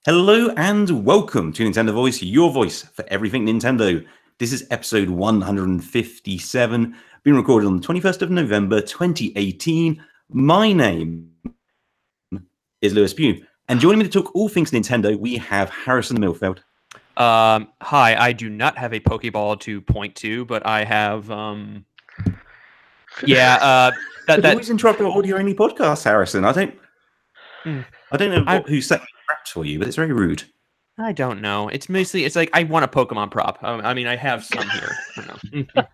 Hello and welcome to Nintendo Voice, your voice for everything Nintendo. This is episode 157, being recorded on the 21st of November 2018. My name is Lewis Pugh, and joining me to talk all things Nintendo, we have Harrison Milfeld. Hi, I do not have a Pokeball to point to, but I have that always interrupt our audio-only podcast, Harrison. I don't know who set traps for you, but it's very rude. I don't know. It's like I want a Pokemon prop. I mean, I have some here. I don't know.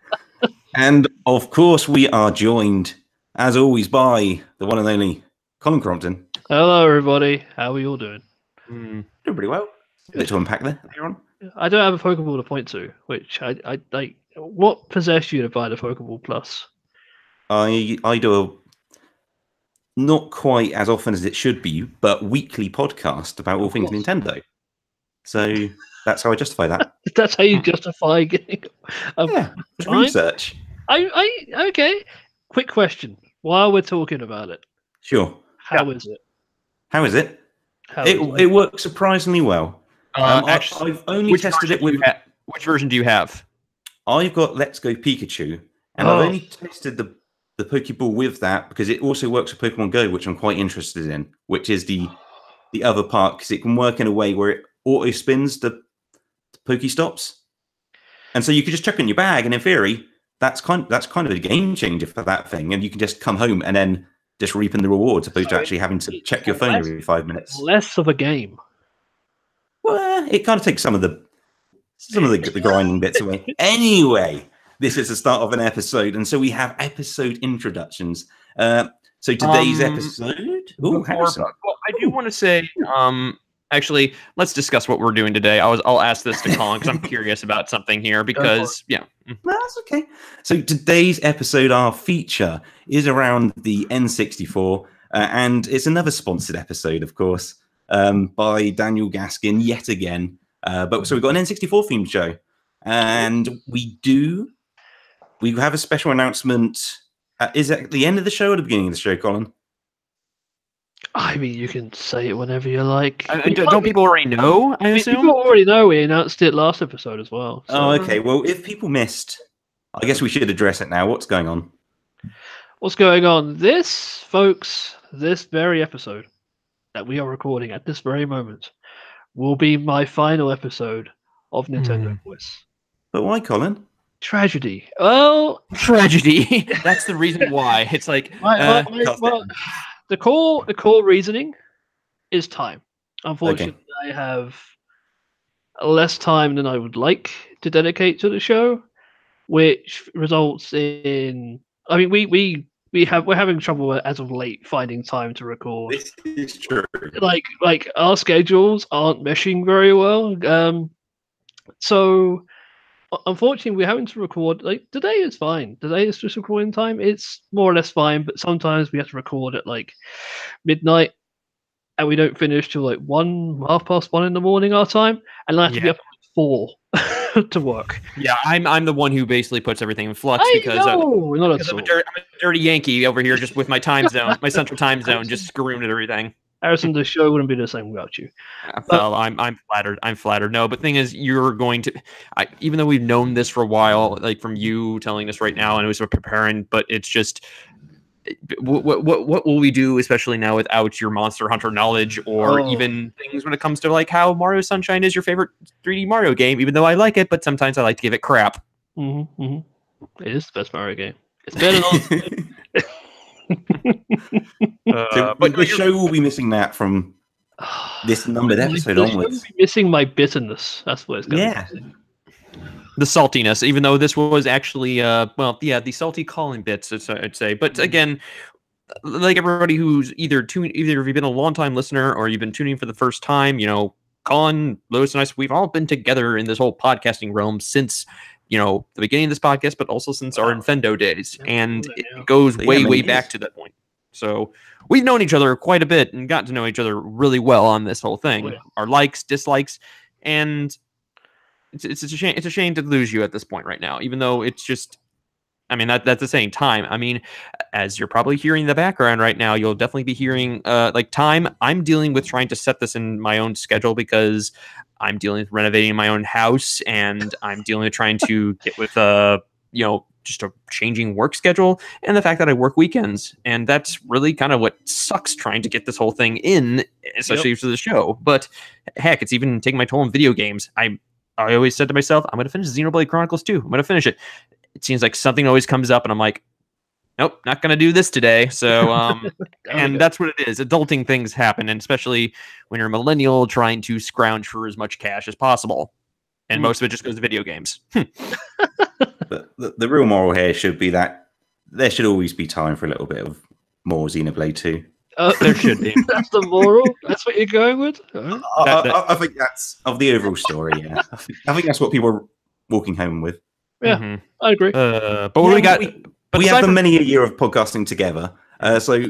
And of course, we are joined, as always, by the one and only Colin Crompton. Hello, everybody. How are you all doing? Doing pretty well. A bit to unpack there. I don't have a Pokeball to point to, which I like. What possessed you to buy the Pokeball Plus? I do not quite as often as it should be, but weekly podcast about all things Nintendo. So that's how I justify that. That's how you justify getting research. Okay. Quick question. While we're talking about it, sure. How is it? How is it? It works surprisingly well. I've only tested it with. Which version do you have? I've got Let's Go Pikachu, and I've only tested the Pokeball with that because it also works with Pokemon Go, which I'm quite interested in, which is the other part, because it can work in a way where it auto spins the Pokestops, and so you can just chuck it in your bag, and in theory, that's kind of a game changer for that thing, and you can just come home and then just reaping the rewards, opposed to actually having to check your phone every 5 minutes. Less of a game. Well, it kind of takes some of the grinding bits away. Anyway, this is the start of an episode, and so we have episode introductions. So today's episode. I do want to say, actually, let's discuss what we're doing today. I'll ask this to Colin because I'm curious about something here. Because No, that's okay. So today's episode, our feature is around the N64, and it's another sponsored episode, of course, by Daniel Gaskin yet again. So we've got an N64 themed show, and we have a special announcement. Is it at the end of the show or the beginning of the show, Colin? I mean, you can say it whenever you like. Don't people already know? I assume people already know. We announced it last episode as well. So. Oh, okay. Well, if people missed, I guess we should address it now. What's going on? What's going on? This very episode that we are recording at this very moment will be my final episode of Nintendo Voice. But why, Colin? Tragedy. Well, tragedy. That's the reason why. It's like the core reasoning is time. Unfortunately, I have less time than I would like to dedicate to the show, which results in. I mean, we're having trouble as of late finding time to record. This is true. Like our schedules aren't meshing very well. So unfortunately, we're having to record. Like today is fine. Today is just recording time. It's more or less fine. But sometimes we have to record at like midnight, and we don't finish till like 1:30 in the morning our time, and I have to be up at 4 to work. Yeah, I'm the one who basically puts everything in flux because I'm a dirty Yankee over here, just with my time zone, my central time zone, just screwing at everything. Harrison, the show wouldn't be the same without you. Well, I'm flattered. I'm flattered. No, but thing is, you're going to, even though we've known this for a while, like from you telling us right now, and it was preparing, but it's just, what will we do, especially now without your Monster Hunter knowledge, or even things when it comes to like how Mario Sunshine is your favorite 3D Mario game, even though I like it, but sometimes I like to give it crap. It is the best Mario game. It's better than but the show will be missing that from this numbered episode onwards. Will be missing my bitterness. That's what it's going to be. The saltiness, even though this was actually, the salty Colin bits, I'd say. But again, like everybody who's either if you've been a long-time listener or you've been tuning for the first time, Colin, Lewis, and I, we've all been together in this whole podcasting realm since, the beginning of this podcast, but also since our Nintendo days. And it goes way back to that point. So we've known each other quite a bit and got to know each other really well on this whole thing. Our likes, dislikes, and it's a shame to lose you at this point right now, even though it's just I mean, that's the same time. I mean, as you're probably hearing in the background right now, you'll definitely be hearing like time. I'm dealing with trying to set this in my own schedule because I'm dealing with renovating my own house, and I'm dealing with trying to get with just a changing work schedule, and the fact that I work weekends, and that's really kind of what sucks trying to get this whole thing in, especially for the show. But heck, it's even taking my toll on video games. I always said to myself, I'm going to finish Xenoblade Chronicles 2. I'm going to finish it. It seems like something always comes up and I'm like, nope, not going to do this today. So, and that's what it is. Adulting things happen, and especially when you're a millennial trying to scrounge for as much cash as possible. And most of it just goes to video games. The real moral here should be that there should always be time for a little bit of more Xenoblade 2. There should be. That's the moral? That's what you're going with? I think that's of the overall story, yeah. I think that's what people are walking home with. Yeah, I agree. But what we got... We have done many a year of podcasting together. So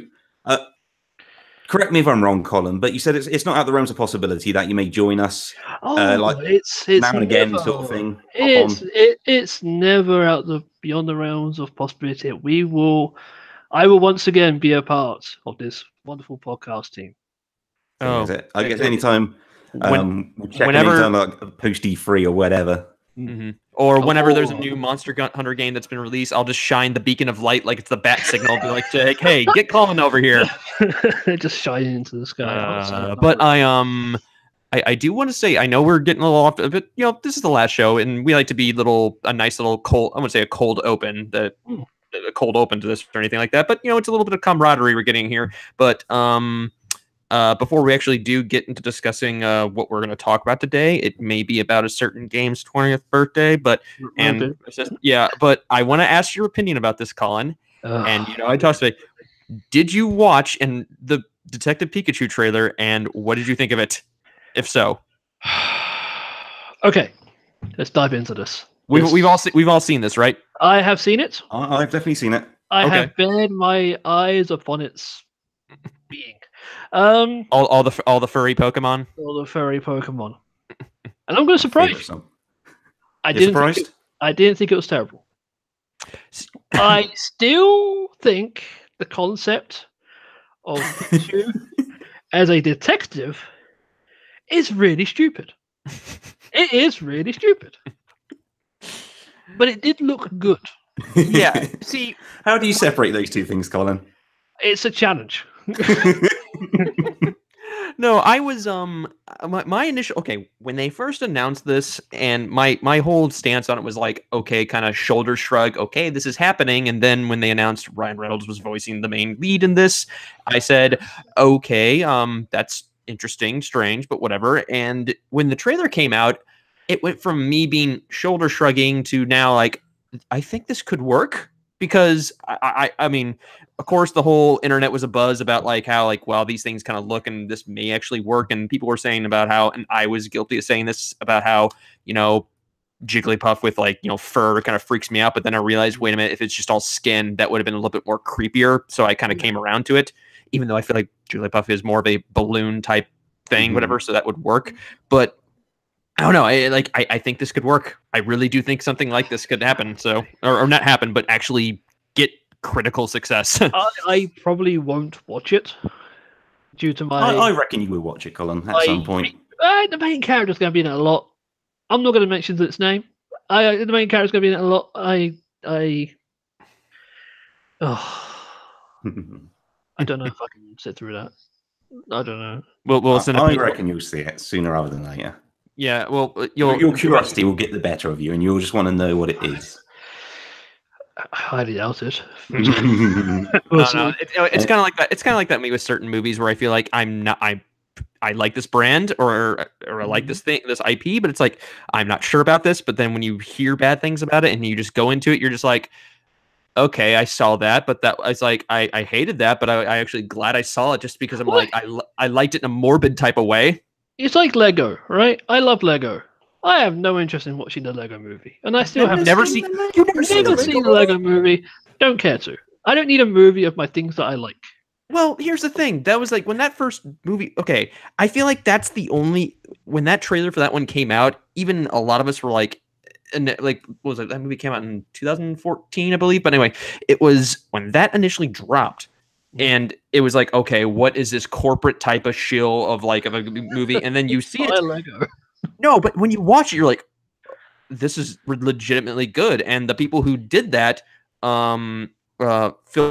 correct me if I'm wrong, Colin, but you said it's not out the realms of possibility that you may join us it's now and again never, sort of thing. It's never out beyond the realms of possibility. I will once again be a part of this wonderful podcast team. I guess anytime whenever anytime, like post E3 or whatever. Mm-hmm. Or whenever there's a new Monster Hunter game that's been released, I'll just shine the beacon of light like it's the bat signal. Be like, hey, get Colin over here. Just shining into the sky. But I do want to say, I know we're getting a little off, but this is the last show, and we like to be a nice little cold. I wouldn't say a cold open to this or anything like that. But it's a little bit of camaraderie we're getting here. But before we actually do get into discussing what we're going to talk about today, it may be about a certain game's 20th birthday, but I want to ask your opinion about this, Colin. And I talked today. Did you watch the Detective Pikachu trailer, and what did you think of it? If so, okay, let's dive into this. We've all seen this, right? I have seen it. I've definitely seen it. I have bared my eyes upon its being. All the furry Pokemon. All the furry Pokemon. And I'm going to surprise you. I didn't think it was terrible. I still think the concept of Pikachu as a detective is really stupid. It is really stupid. But it did look good. Yeah. See, how do you separate those two things, Colin? It's a challenge. No, I was my initial when they first announced this, and my whole stance on it was like, okay, kind of shoulder shrug, okay, this is happening. And then when they announced Ryan Reynolds was voicing the main lead in this, I said, okay, that's interesting, strange, but whatever. And when the trailer came out, it went from me being shoulder shrugging to now like, I think this could work. Because I mean, of course, the whole internet was abuzz about like how like, well, these things kind of look and this may actually work. And people were saying about how, and I was guilty of saying this about how, Jigglypuff with like, fur kind of freaks me out. But then I realized, wait a minute, if it's just all skin, that would have been a little bit more creepier. So I kind of came around to it, even though I feel like Jigglypuff is more of a balloon type thing, whatever. So that would work. But I don't know. I think this could work. I really do think something like this could happen. So, or not happen, but actually get critical success. I probably won't watch it due to my. I reckon you will watch it, Colin, at some point. The main character's going to be in it a lot. I'm not going to mention its name. The main character's going to be in it a lot. I don't know if I can sit through that. I don't know. Well, I reckon you'll see it sooner rather than later. Yeah, well, your curiosity will get the better of you, and you'll just want to know what it is. I highly doubt it. No, it's kind of like that. It's kind of like that me with certain movies where I feel like I like this brand or I like this IP, but it's like I'm not sure about this. But then when you hear bad things about it and you just go into it, you're just like, okay, I saw that, but that was like I hated that, but I actually glad I saw it just because I'm like I liked it in a morbid type of way. It's like Lego, right? I love Lego. I have no interest in watching the Lego movie, and I still have never seen the Lego movie. Don't care to. I don't need a movie of my things that I like. Well, here's the thing. That was like when that first movie. Okay, I feel like that's the only when that trailer for that one came out. Even a lot of us were like, and like what was it? That movie came out in 2014, I believe. But anyway, it was when that initially dropped, and it was like, okay, what is this corporate type of shill of like of a movie? And then you see it. Lego. No, but when you watch it, you're like, this is legitimately good. And the people who did that, Phil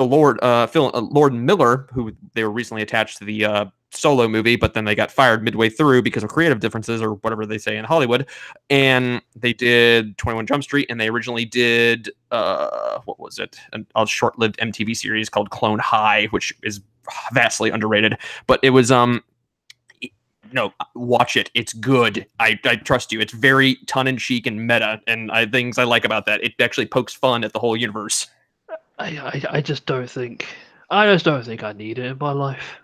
Lord and Miller, who they were recently attached to the Solo movie, but then they got fired midway through because of creative differences or whatever they say in Hollywood. And they did 21 Jump Street, and they originally did what was it? A short-lived MTV series called Clone High, which is vastly underrated. But it was no, watch it. It's good. I trust you. It's very tongue-in-cheek and meta, and things I like about that. It actually pokes fun at the whole universe. I just don't think I need it in my life.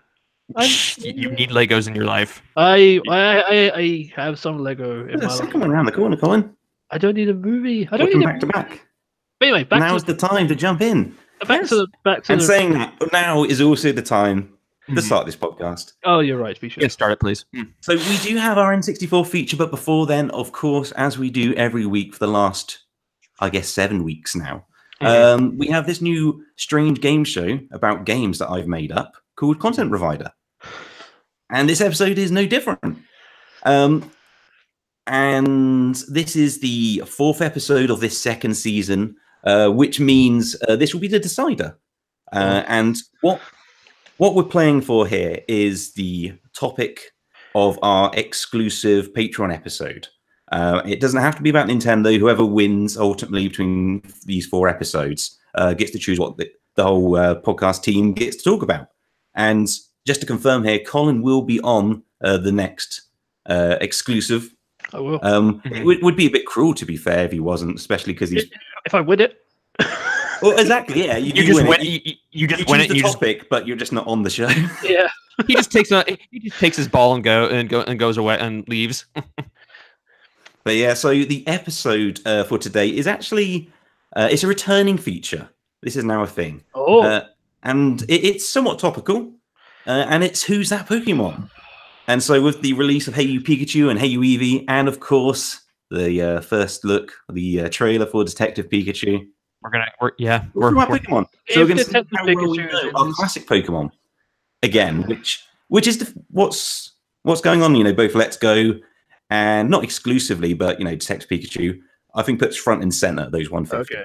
You need Legos in your life. I have some Lego in my life. Second one around the corner, Colin. I don't need a movie. I don't need back to back. But anyway, now's the time to jump in. Back to and saying that now is also the time to start this podcast. Oh, you're right. Be sure. Yeah, start it, please. So we do have our N64 feature, but before then, of course, as we do every week for the last, I guess, 7 weeks now, we have this new strange game show about games that I've made up called Content Provider. And this episode is no different. And this is the 4th episode of this 2nd season, which means this will be the decider. And what we're playing for here is the topic of our exclusive Patreon episode. It doesn't have to be about Nintendo. Whoever wins ultimately between these 4 episodes gets to choose what the whole podcast team gets to talk about. And just to confirm here, Colin will be on the next exclusive. I will. It would be a bit cruel, to be fair, if he wasn't, especially because he's... If I win it. Well, exactly, yeah. You just win it. You just win it. You topic, but you're just not on the show. Yeah. He just takes his ball and goes away and leaves. But yeah, so the episode for today is actually it's a returning feature. This is now a thing. And it's somewhat topical. And it's Who's That Pokemon? And so with the release of Hey You Pikachu and Hey You Eevee, and of course the first look, the trailer for Detective Pikachu, we're talking about Pokemon. So we're going to see how well we know our classic Pokemon again, which is what's going on. You know, both Let's Go and not exclusively, but you know, Detective Pikachu, I think puts front and center those 150. Okay.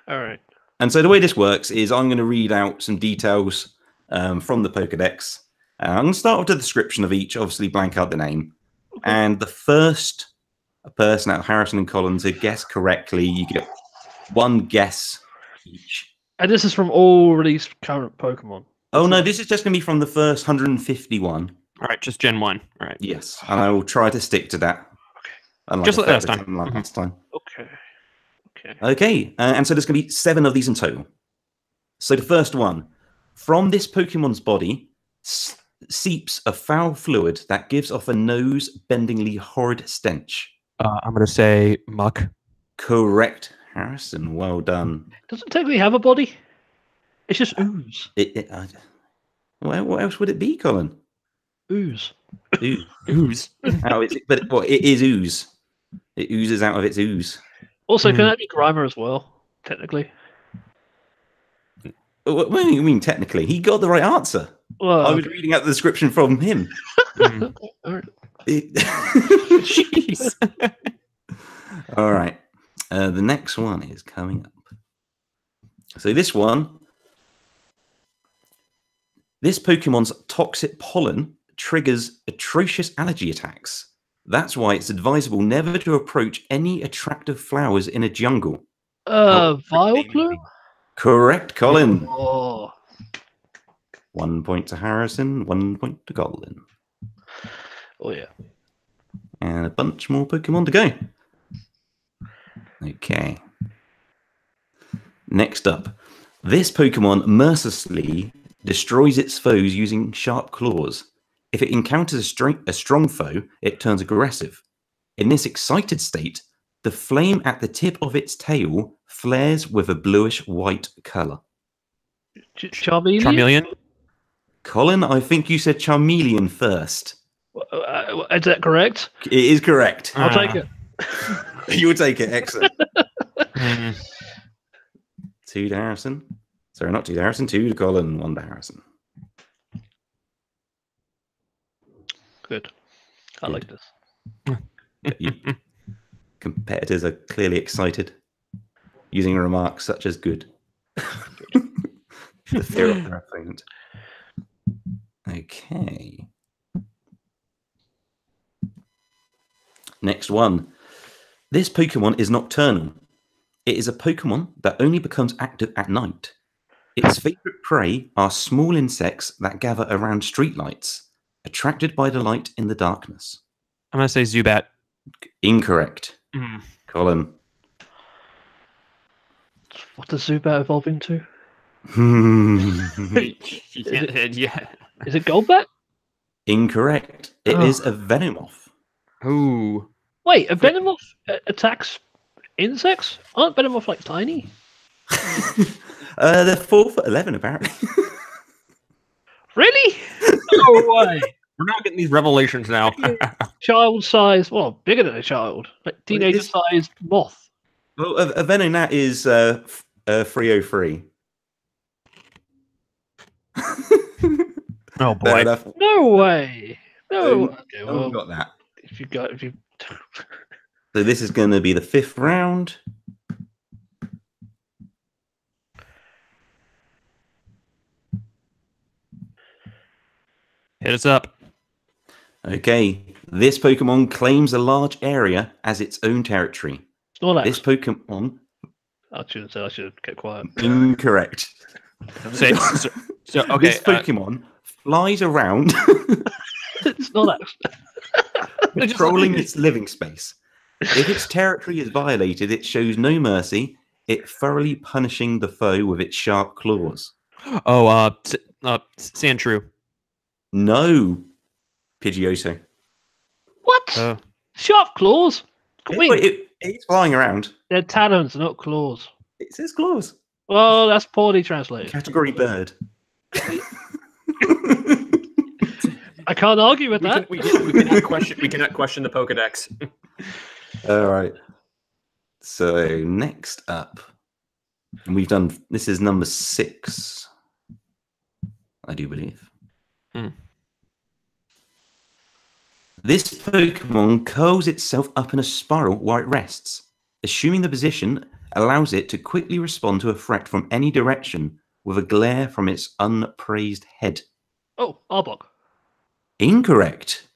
All right. And so the way this works is I'm going to read out some details from the Pokedex. I'm going to start with the description of each, obviously blank out the name. Okay. And the first person out of Harrison and Colin to guess correctly, you get 1 guess each. And this is from all released current Pokemon? Oh, no, this is just going to be from the first 151. All right, just Gen 1. All right. Yes, and I will try to stick to that. Okay. Just like last time. Last time. Okay. Okay, and so there's going to be 7 of these in total. So the first one. From this Pokemon's body seeps a foul fluid that gives off a nose-bendingly horrid stench. I'm going to say muck. Correct, Harrison. Well done. Doesn't technically have a body. It's just ooze. What else would it be, Colin? Ooze. Ooze. Oh, it is ooze. It oozes out of its ooze. Also, can that be Grimer as well, technically? What do you mean, technically? He got the right answer. Well, I was reading out the description from him. Jeez. All right. The next one is coming up. So this Pokemon's toxic pollen triggers atrocious allergy attacks. That's why it's advisable never to approach any attractive flowers in a jungle. Vileplume? Correct, Colin. Oh. 1 point to Harrison, 1 point to Colin. Oh, yeah. And a bunch more Pokemon to go. Okay. Next up. This Pokemon mercilessly destroys its foes using sharp claws. If it encounters a strong foe, it turns aggressive. In this excited state, the flame at the tip of its tail flares with a bluish-white colour. Charmeleon? Colin, I think you said Charmeleon first. Is that correct? It is correct. I'll take it. You'll take it. Excellent. Hmm. 2 to Harrison. Sorry, not 2 to Harrison. 2 to Colin. 1 to Harrison. Good. I like this. Competitors are clearly excited, using remarks such as "good." The fear of their opponent. Okay. Next one. This Pokemon is nocturnal. It is a Pokemon that only becomes active at night. Its favorite prey are small insects that gather around streetlights, attracted by the light in the darkness. I'm gonna say Zubat. Incorrect. Mm. Colin. What does Zubat evolve into? Yeah. Is it Golbat? Incorrect. It is a Venomoth. Ooh. Wait, a Venomoth attacks insects? Aren't Venomoth like tiny? They're 4'11" apparently. Really? No way. We're not getting these revelations now. Child-sized, well, bigger than a child, like teenager-sized moth. Well, a Venonat is 303. Oh boy. No way. No. Okay, Oh, well, got that. if you. So this is going to be the 5th round. Hit us up. Okay, this Pokemon claims a large area as its own territory. Snorlax. This Pokemon... I shouldn't say. I should have kept quiet. Incorrect. So okay. This Pokemon flies around, Snorlax. controlling its living space. If its territory is violated, it shows no mercy, it thoroughly punishing the foe with its sharp claws. Oh, Sandshrew. No, Pidgeotto. What? Sharp claws? It's flying around. They're talons, not claws. It says claws. Well, that's poorly translated. Category bird. I can't argue with that. We cannot question the Pokedex. All right. So next up, and we've done. This is number 6, I do believe. This Pokemon curls itself up in a spiral while it rests. Assuming the position allows it to quickly respond to a threat from any direction with a glare from its upraised head. Oh, Arbok. Incorrect.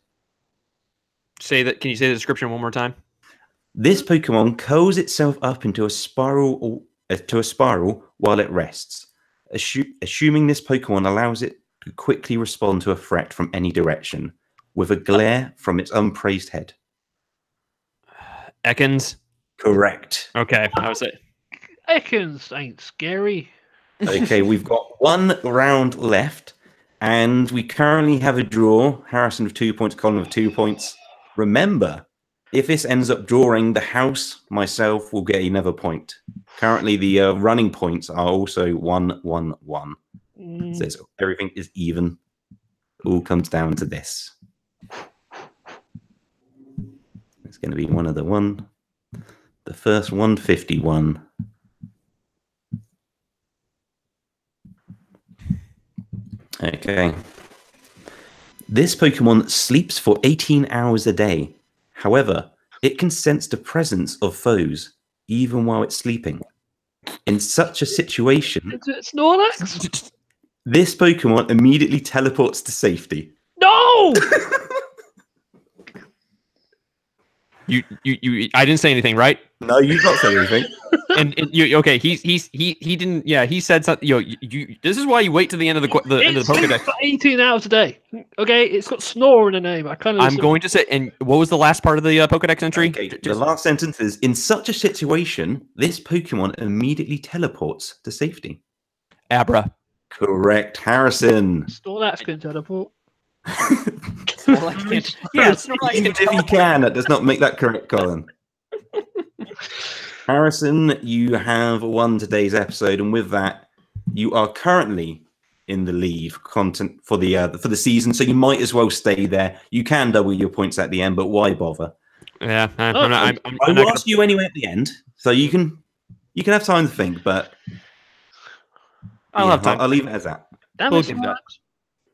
Can you say the description one more time? This Pokemon curls itself up into a spiral while it rests. Assuming this Pokemon allows it to quickly respond to a threat from any direction with a glare from its upraised head. Ekans. Correct. Okay, I was it. Ekans ain't scary. Okay, we've got 1 round left, and we currently have a draw. Harrison with 2 points, Colin with 2 points. Remember, if this ends up drawing, the house, myself, will get another point. Currently, the running points are also 1-1-1. So everything is even. All comes down to this. It's going to be the first 151. Okay. This Pokemon sleeps for 18 hours a day. However, it can sense the presence of foes even while it's sleeping. In such a situation, Is it Snorlax? this Pokemon immediately teleports to safety. No! You I didn't say anything, right? No, you've not said anything. And you okay? He didn't. Yeah, he said something. You. This is why you wait to the end of the end of the Pokedex. For 18 hours a day. Okay, it's got snore in the name. I'm going to say. And what was the last part of the Pokedex entry? Okay, the last sentence is: in such a situation, this Pokemon immediately teleports to safety. Abra. Correct, Harrison. Snorlax can teleport. Yeah, Even if he can, that does not make that correct, Colin. Harrison, you have won today's episode, and with that, you are currently in the lead content for the season. So you might as well stay there. You can double your points at the end, but why bother? Yeah, I'm Oh, not. I I'm will not ask you anyway at the end, so you can have time to think. But I'll have time. I'll leave it as that. damn We'll it, give that.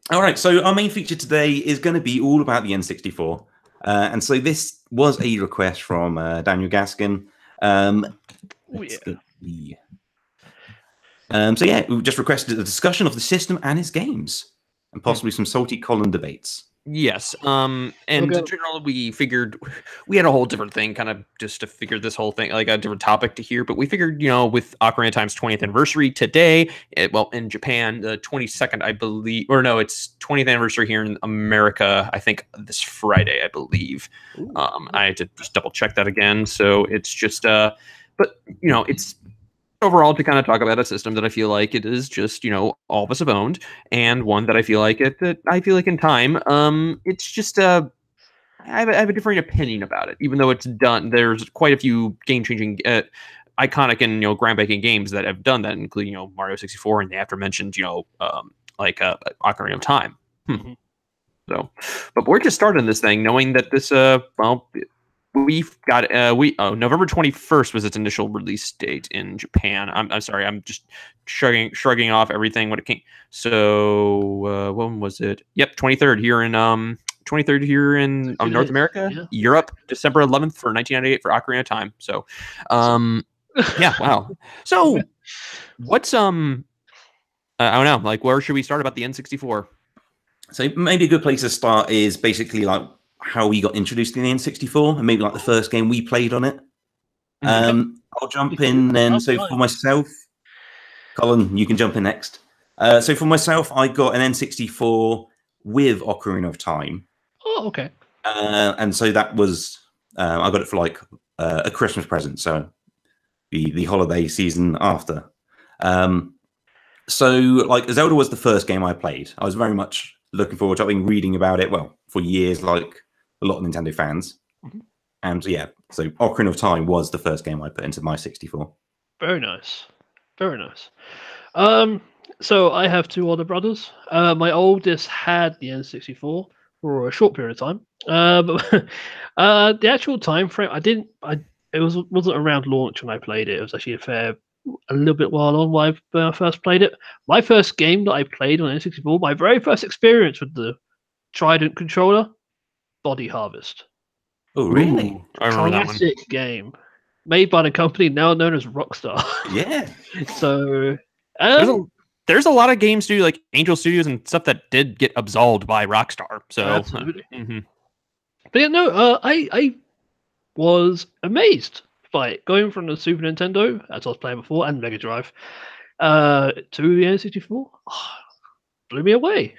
All right, so our main feature today is going to be all about the N64. And so this was a request from Daniel Gaskin. Let's get the... so yeah, we just requested a discussion of the system and its games, and possibly some salty Colin debates. Yes. And in general, we figured we had a whole different thing, kind of just to figure this whole thing, like a different topic to hear. But we figured, with Ocarina of Time's 20th anniversary today, in Japan, the 22nd, I believe, or no, it's 20th anniversary here in America. I think this Friday, I believe. I had to just double check that again. So it's just, but it's overall to kind of talk about a system that I feel like it is just, all of us have owned, and one that I feel like in time, it's just I have a different opinion about it, even though it's done. There's quite a few game-changing, iconic and groundbreaking games that have done that, including Mario 64 and the aforementioned Ocarina of Time. So, but we're just starting this thing knowing that this we've got November 21st was its initial release date in Japan. I'm sorry, I'm just shrugging off everything when it came. So when was it? Yep, 23rd here in North America. Yeah. Europe, December 11th for 1998 for Ocarina of Time. So yeah, wow. So what's I don't know, like where should we start about the N64? So maybe a good place to start is basically like how we got introduced to the N64, and maybe like the first game we played on it. I'll jump in then. So for myself, Colin, you can jump in next. So for myself, I got an N64 with Ocarina of Time. Oh, okay. And so that was I got it for like a Christmas present, so the holiday season after. So like Zelda was the first game I played. I was very much looking forward to it. I've been reading about it for years, like a lot of Nintendo fans. And yeah, so Ocarina of Time was the first game I put into my 64. Very nice. Very nice. So I have two older brothers. My oldest had the N64 for a short period of time. But the actual time frame, it wasn't around launch when I played it. It was actually a little bit while on when I first played it. My first game that I played on N64, my very first experience with the Trident controller, Body Harvest. Oh, really? Ooh, I remember that one. Classic game, made by the company now known as Rockstar. Yeah. So there's a lot of games too, like Angel Studios and stuff that did get absolved by Rockstar. So absolutely. But yeah, no, I was amazed by it, going from the Super Nintendo, as I was playing before, and Mega Drive, to the N64. Blew me away.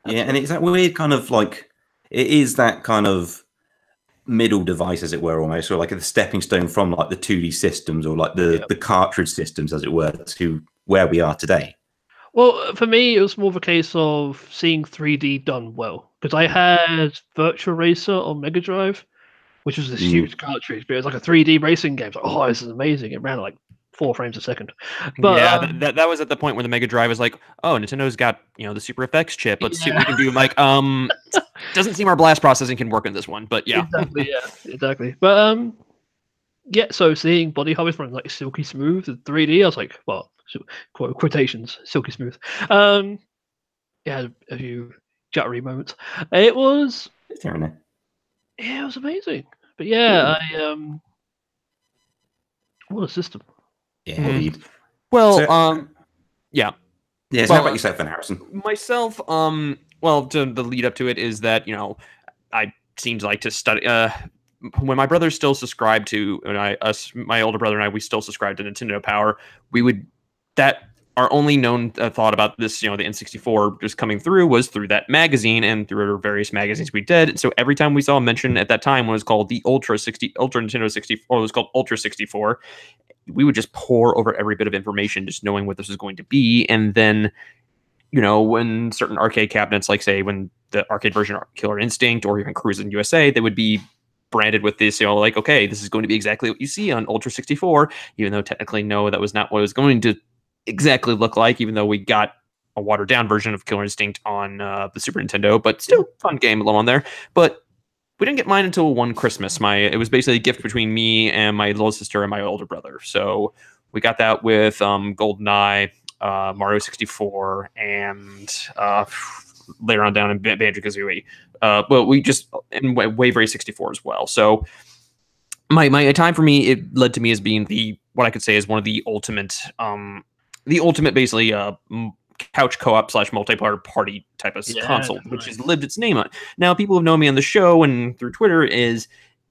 Yeah, and it's that weird kind of like, it is that kind of middle device, as it were, almost, or like the stepping stone from like the 2D systems or like the cartridge systems, as it were, to where we are today. Well, for me, it was more of a case of seeing 3D done well, because I had Virtua Racer on Mega Drive, which was this huge cartridge, but it was like a 3D racing game. It's like, oh, this is amazing. It ran at like 4 frames a second. But yeah, that was at the point where the Mega Drive was like, oh, Nintendo's got the Super FX chip. Let's see what we can do. Like, doesn't seem our blast processing can work in this one, but yeah, exactly. But yeah. So seeing Body Harvest run like silky smooth in 3D, I was like, well, quotations, silky smooth. Yeah, a few jittery moments. It was amazing. But yeah, what a system. Yeah, indeed. Well, so, yeah. Yeah, so how about yourself then, Harrison? Myself, well, the lead up to it is that, I seemed like to study, when my brother still subscribed to, my older brother and I, we still subscribed to Nintendo Power, our only known thought about this, the N64 just coming through was through that magazine and through various magazines we did. So every time we saw a mention at that time was called the Ultra Nintendo 64, it was called Ultra 64. We would just pour over every bit of information, just knowing what this was going to be. And then, when certain arcade cabinets, like say when the arcade version of Killer Instinct or even Cruisin' USA, they would be branded with this, like, okay, this is going to be exactly what you see on Ultra 64, even though technically, no, that was not what it was going to exactly look like, even though we got a watered down version of Killer Instinct on the Super Nintendo, but still fun game along on there. But We didn't get mine until one Christmas. It was basically a gift between me and my little sister and my older brother. So we got that with GoldenEye, Mario 64, and later on down in Banjo-Kazooie. But we just and Wave Race 64 as well. So my time for me, it led to me as being what I could say is one of the ultimate basically couch co-op / multiplayer party type of console, which has lived its name on. Now, people have known me on the show and through Twitter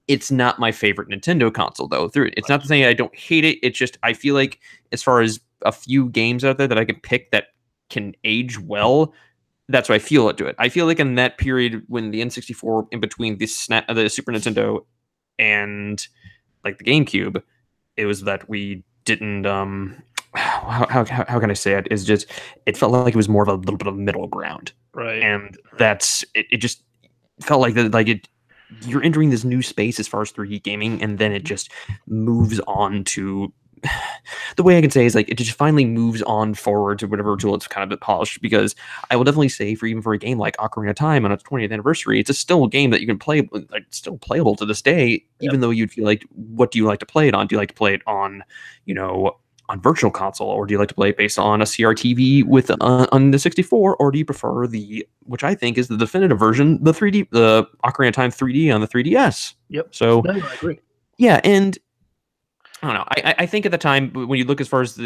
it's not my favorite Nintendo console, though. It's not to say I don't hate it. It's just I feel like as far as a few games out there that I can pick that can age well, that's what I feel to it. I feel like in that period when the N64 in between the Super Nintendo and like the GameCube, it was that we didn't how can I say it? Is just it felt like it was more of a little bit of middle ground, right? And that's it. Just felt like you're entering this new space as far as 3D gaming, and then it just moves on to the way I can say is like it just finally moves on forward to whatever tool it's kind of a bit polished. Because I will definitely say for a game like Ocarina of Time on its 20th anniversary, it's still a game that you can play, like still playable to this day. Even though you'd feel like, what do you like to play it on? Do you like to play it on, on virtual console, or do you like to play it based on a CRTV with on the 64, or do you prefer which I think is the definitive version, the Ocarina of Time 3D on the 3DS? Yep. So no, I agree. Yeah, and I don't know. I think at the time when you look as far as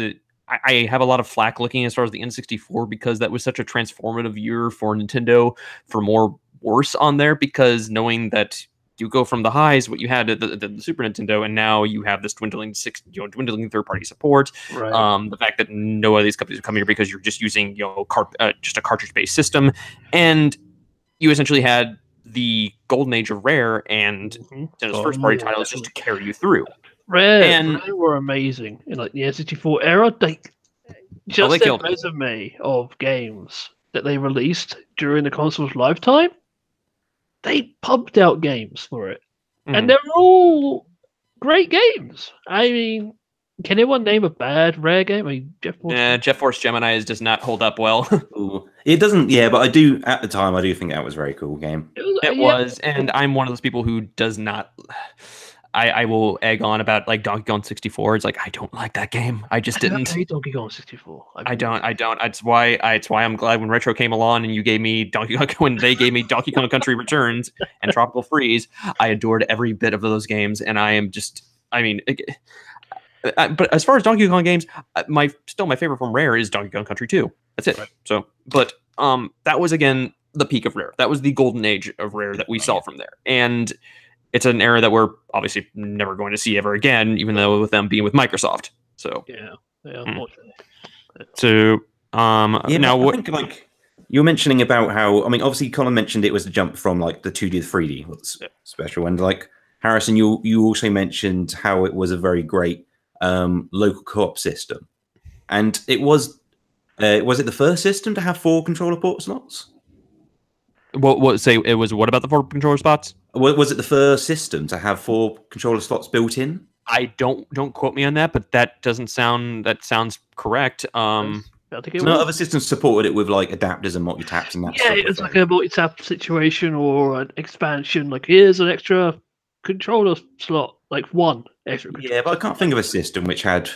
I have a lot of flack looking as far as the N64 because that was such a transformative year for Nintendo, for more worse on there, because knowing that you go from the highs, what you had at the Super Nintendo, and now you have this dwindling third-party support. Right. The fact that no of these companies are coming here because you're just using just a cartridge-based system, and you essentially had the golden age of Rare and Nintendo's first-party titles just to carry you through. Rare were amazing in like the N64 era. Their resume of games that they released during the console's lifetime, they pumped out games for it, and they're all great games. I mean, can anyone name a bad Rare game? I mean, Jet Force Gemini does not hold up well. It doesn't, but I do at the time. I do think that was a very cool game. It was, and I'm one of those people who does not. I will egg on about like Donkey Kong 64. It's like I don't like that game. I just didn't. I hate Donkey Kong 64. I don't. It's why I'm glad when Retro came along and you gave me when they gave me Donkey Kong Country Returns and Tropical Freeze. I adored every bit of those games, and I am just. I mean, but as far as Donkey Kong games, my favorite from Rare is Donkey Kong Country 2. That's it. Right. So, but that was again the peak of Rare. That was the golden age of Rare that we saw from there, and it's an era that we're obviously never going to see ever again, even though with them being with Microsoft. So unfortunately. So now what? I think, like you were mentioning about how, I mean, obviously Colin mentioned it was the jump from like the 2D to 3D, what's special, and like Harrison, you also mentioned how it was a very great local co-op system, and it was it the first system to have 4 controller port slots? What about the 4 controller spots? Was it the first system to have 4 controller slots built in? I don't quote me on that, but that sounds correct. Other systems supported it with like adapters and multi-taps and that. Yeah, it was like a multi-tap situation or an expansion. Like here's an extra controller slot, like 1 extra. Yeah, but I can't think of a system which had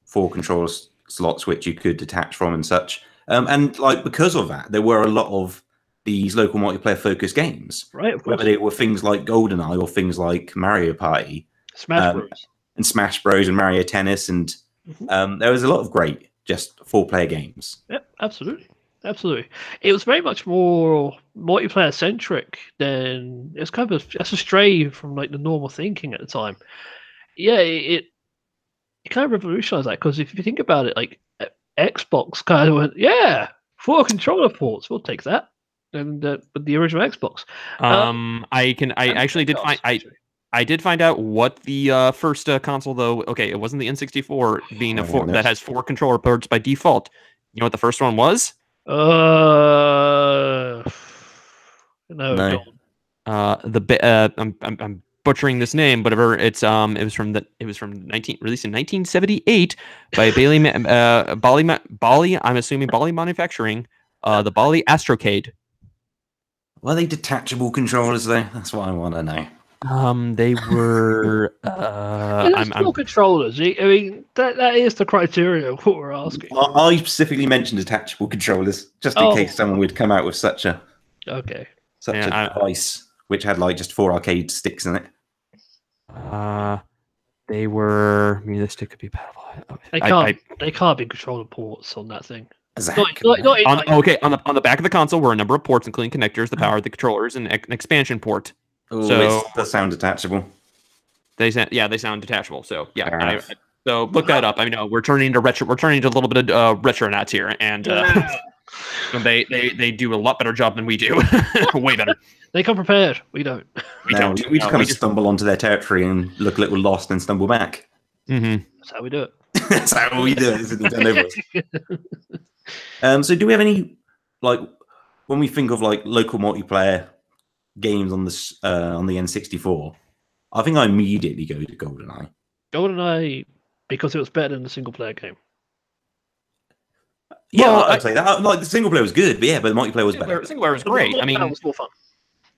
4 controller slots which you could detach from and such. And like because of that, there were a lot of these local multiplayer focused games, right? Whether they were things like GoldenEye or things like Mario Party, Smash Bros, and Smash Bros, and Mario Tennis, and there was a lot of great just 4-player games. Yep, absolutely. It was very much more multiplayer centric than it's kind of that's a stray from like the normal thinking at the time. Yeah, it kind of revolutionized that because if you think about it, like Xbox kind of went, 4 controller ports, we'll take that. And with the original Xbox, I did find out what the first console though. Okay, it wasn't the N64 being that has 4 controller ports by default. You know what the first one was? No. I'm butchering this name, but it's it was from released in 1978 by Bally. I'm assuming Bally Manufacturing. The Bally Astrocade. Were they detachable controllers though? That's what I want to know. They were. I'm controllers. I mean, that is the criteria of what we're asking. I specifically mentioned detachable controllers just in case someone would come out with such a a device which had like just 4 arcade sticks in it. They were. I mean, this stick could be compatible. They can't be controller ports on that thing. Exactly. On the back of the console were a number of ports, including connectors, the power of the controllers, and an expansion port. Ooh, so they sound detachable. They sound detachable. So yeah. So look that up. I mean, we're turning into retro. We're turning into a little bit of retronauts here, and they do a lot better job than we do. Way better. They come prepared. We don't. We just kind of stumble onto their territory and look a little lost and stumble back. Mm-hmm. That's how we do it. That's how we do it. So do we have any, like, when we think of like local multiplayer games on the N64, I think I immediately go to GoldenEye. GoldenEye, because it was better than the single player game. Yeah, I'd say that. Like, the single player was good, but the multiplayer was better. Single player was great. I mean, it was more fun.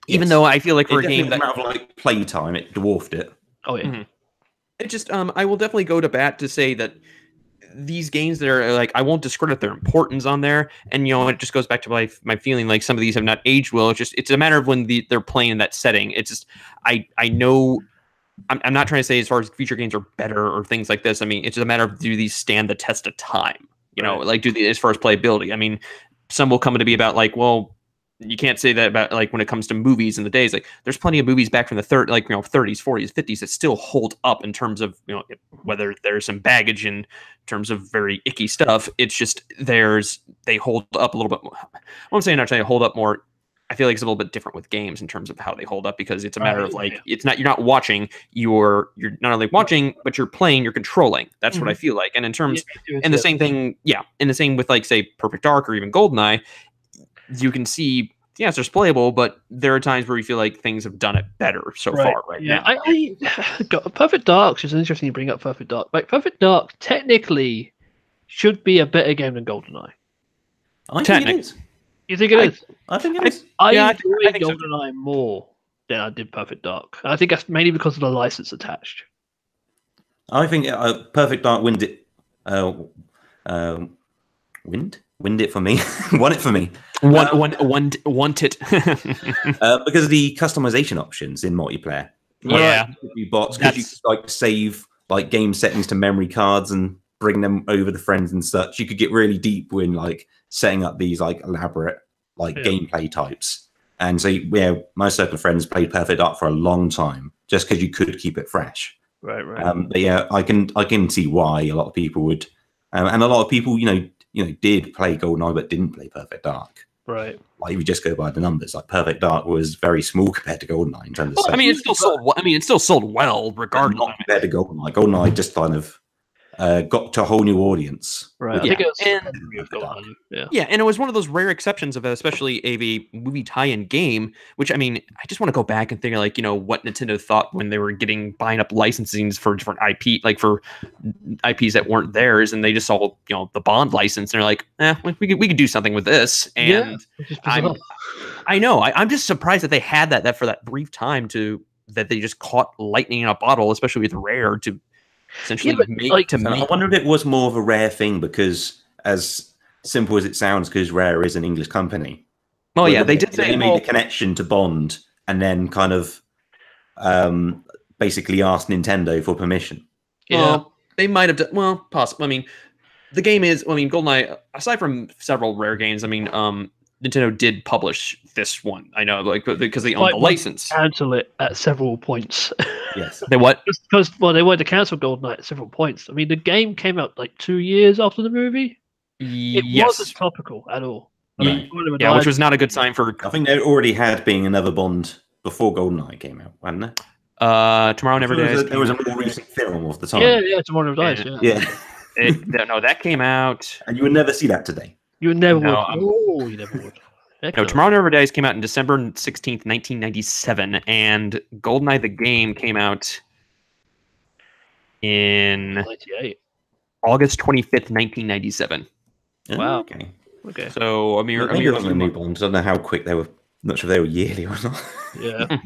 Even though I feel like for a game that amount of like playtime, it dwarfed it. Oh yeah. Mm-hmm. It just I will definitely go to bat to say that these games that are like, I won't discredit their importance on there, and it just goes back to my feeling like some of these have not aged well. It's a matter of when they're playing in that setting. It's just I know I'm not trying to say as far as future games are better or things like this. I mean, it's just a matter of, do these stand the test of time? Like, do they, as far as playability? I mean, some will come to be about like, well, you can't say that about like when it comes to movies in the days. Like, there's plenty of movies back from the 30s, 40s, 50s that still hold up in terms of whether there's some baggage in terms of very icky stuff. It's just they hold up a little bit more. What I'm saying, not trying to hold up more. I feel like it's a little bit different with games in terms of how they hold up, because it's a matter of like, it's not, you're not watching, you're not only watching, but you're playing, you're controlling. That's what I feel like. And in terms, and the same thing, and the same with like, say, Perfect Dark or even GoldenEye, you can see, yes, they're playable, but there are times where you feel like things have done it better so far now. Perfect Dark is interesting you bring up Perfect Dark. Like, Perfect Dark technically should be a better game than GoldenEye. I think it is. You think it is? I think it is. I enjoyed GoldenEye more than I did Perfect Dark. I think that's mainly because of the license attached. I think Perfect Dark win it for me. Won it for me. Want it. Because of the customization options in multiplayer. Bots, because you could like save like game settings to memory cards and bring them over the friends and such. You could get really deep when like setting up these like elaborate like gameplay types. And so my circle of friends played Perfect Dark for a long time just because you could keep it fresh. Right. But I can see why a lot of people would, and a lot of people did play GoldenEye but didn't play Perfect Dark. Right. Like, if you just go by the numbers, like Perfect Dark was very small compared to GoldenEye in terms of. I mean, it still sold well regardless. Not compared to GoldenEye. GoldenEye just kind of got to a whole new audience. Right. And it was one of those rare exceptions of especially a movie tie-in game, which, I mean, I just want to go back and think of like, what Nintendo thought when they were buying up licensings for different IP, like for IPs that weren't theirs, and they just saw, the Bond license, and they're like, we could do something with this. And I know, I'm just surprised that they had that for that brief time that they just caught lightning in a bottle, especially with Rare, to essentially I wonder if it was more of a Rare thing, because as simple as it sounds, because Rare is an English company. Well, they made a connection to Bond and then kind of basically asked Nintendo for permission. Yeah, well, they might have done. Well, possibly. I mean, the game is. I mean, GoldenEye. Aside from several Rare games, I mean, Nintendo did publish this one. I know, like, because they own the license. Cancel it at several points. Yes. They what? Because they wanted to cancel GoldenEye at several points. I mean, the game came out like 2 years after the movie. It wasn't topical at all. Which was not a good sign for. I think there already had been another Bond before GoldenEye came out, wasn't there? Tomorrow Never Dies. There was a more recent film of the time. Yeah, Tomorrow Never Dies. Yeah. That came out. And you would never see that today. You never would. Oh, you never would. No, Tomorrow Never Dies came out in December 16th, 1997, and GoldenEye the game came out in 98. August 25th, 1997. Wow. Okay. So, Maybe it wasn't a new Bond. I don't know how quick they were Not sure if they were yearly or not. Yeah.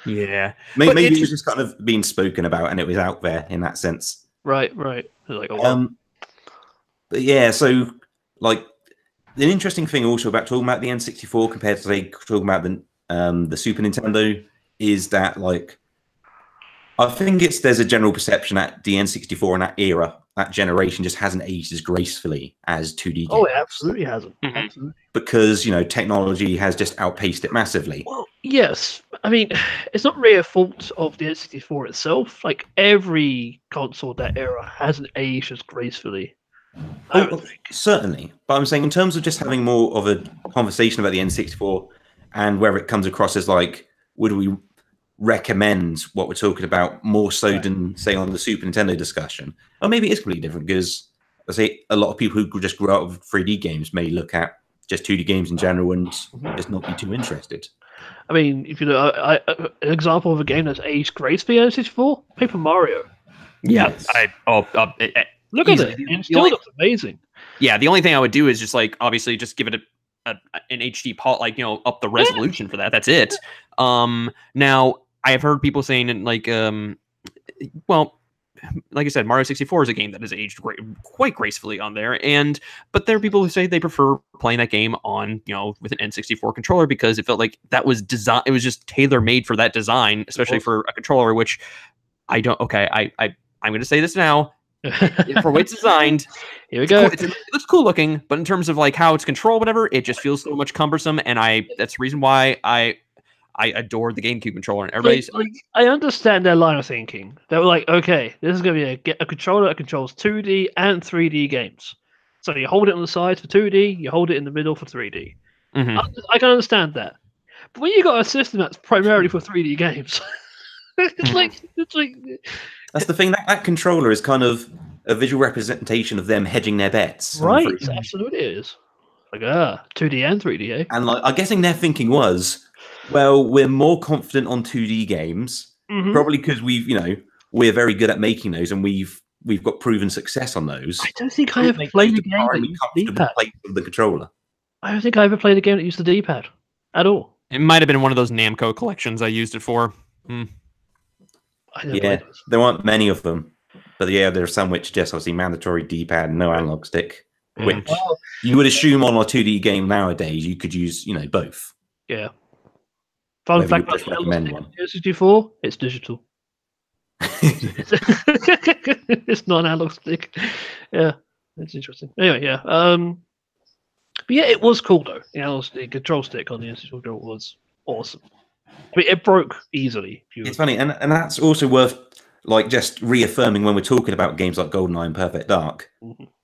Yeah. Maybe it was just kind of being spoken about and it was out there in that sense. Right. Like, oh, well. But yeah, so like an interesting thing also about talking about the N64 compared to say talking about the Super Nintendo is that like I think there's a general perception that the N64 in that era, that generation, just hasn't aged as gracefully as 2D games. Oh, it absolutely hasn't. Mhm. Absolutely. Because, you know, technology has just outpaced it massively. Well, yes. I mean, it's not really a fault of the N64 itself. Like, every console of that era hasn't aged as gracefully. Oh, certainly. But I'm saying in terms of just having more of a conversation about the N64 and where it comes across as like, would we recommend what we're talking about more so than, say, on the Super Nintendo discussion? Or maybe it's completely different because, I say, a lot of people who just grew up with 3D games may look at just 2D games in general and just not be too interested. I mean, if you know, an example of a game that's aged gracefully on N64, Paper Mario. Yes. Look at it. It still looks amazing. Yeah, the only thing I would do is just like obviously just give it an HD like, you know, up the resolution for that. That's it. Now I have heard people saying like well, like I said, Mario 64 is a game that has aged quite gracefully on there, but there are people who say they prefer playing that game on, you know, with an N64 controller because it felt like that was design. It was just tailor made for that design, especially for a controller, which I don't. Okay, I'm going to say this now. For the way it's designed, here we go. Cool. It looks cool looking, but in terms of like how it's controlled, whatever, it just feels so much cumbersome. And that's the reason why I adore the GameCube controller. And everybody's I understand their line of thinking. They were like, okay, this is going to be a controller that controls 2D and 3D games. So you hold it on the sides for 2D, you hold it in the middle for 3D. Mm-hmm. I can understand that. But when you got a system that's primarily for 3D games, it's like that's the thing. That controller is kind of a visual representation of them hedging their bets. Right, absolutely it is. Like 2D and 3D, eh? And like I'm guessing their thinking was, well, we're more confident on 2D games, probably because we're very good at making those, and we've got proven success on those. I don't think I ever played a game that used the D-pad. With the controller. I don't think I ever played a game that used the D-pad at all. It might have been one of those Namco collections I used it for. Yeah, there aren't many of them, but yeah, there are some which just obviously mandatory D-pad, no analog stick. Which you would assume on a 2D game nowadays you could use, both. Yeah. Fun fact about N64, it's digital. It's not an analog stick. Yeah, that's interesting. Anyway, yeah. But yeah, it was cool though. The analog stick, control stick on the N64 was awesome. But it broke easily. It's funny, and that's also worth just reaffirming when we're talking about games like GoldenEye and Perfect Dark.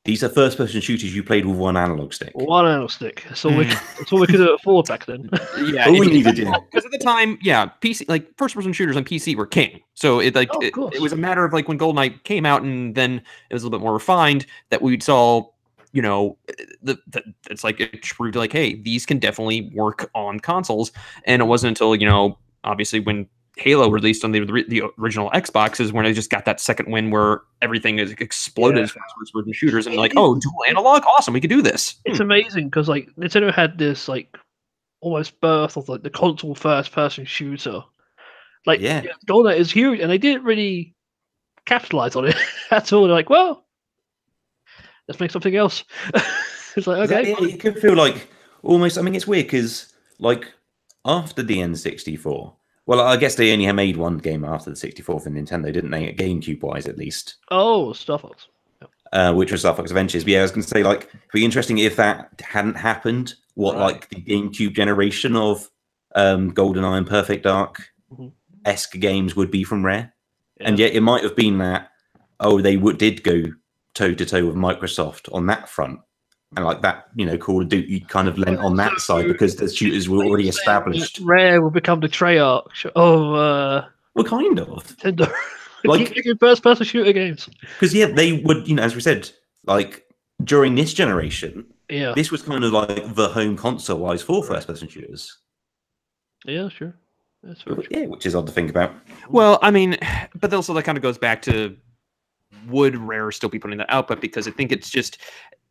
These are first-person shooters you played with one analog stick. One analog stick. That's all we could afford back then. Yeah, all we needed, because at the time, PC first-person shooters on PC were king. So it was a matter of like when GoldenEye came out, and then it was a little bit more refined that we saw. It's like it proved like, hey, these can definitely work on consoles, and it wasn't until obviously when Halo released on the original Xbox is when I just got that second win where everything is exploded as far as first-person shooters, and dual analog, awesome, we could do this. It's amazing because Nintendo had this almost birth of the console first-person shooter. GoldenEye is huge, and they didn't really capitalize on it at all. They're like, well, let's make something else. It's like, okay. It could feel like almost. I mean, it's weird because after the N64. Well, I guess they only made one game after the 64 for Nintendo, didn't they? GameCube-wise, at least. Oh, Star Fox. Which was Star Fox Adventures. But yeah, I was going to say, it'd be interesting if that hadn't happened, what, the GameCube generation of GoldenEye and Perfect Dark-esque games would be from Rare. Yeah. And yet it might have been that, they did go toe-to-toe with Microsoft on that front. And Call of Duty kind of lent on that side because the shooters were already established. Rare will become the Treyarch of well, kind of Nintendo. Making first-person shooter games. Because they would, as we said, during this generation, this was kind of the home console-wise for first-person shooters. Yeah, sure. That's true. Yeah, which is odd to think about. Well, I mean, but also that kind of goes back to would Rare still be putting that out? But because I think it's just.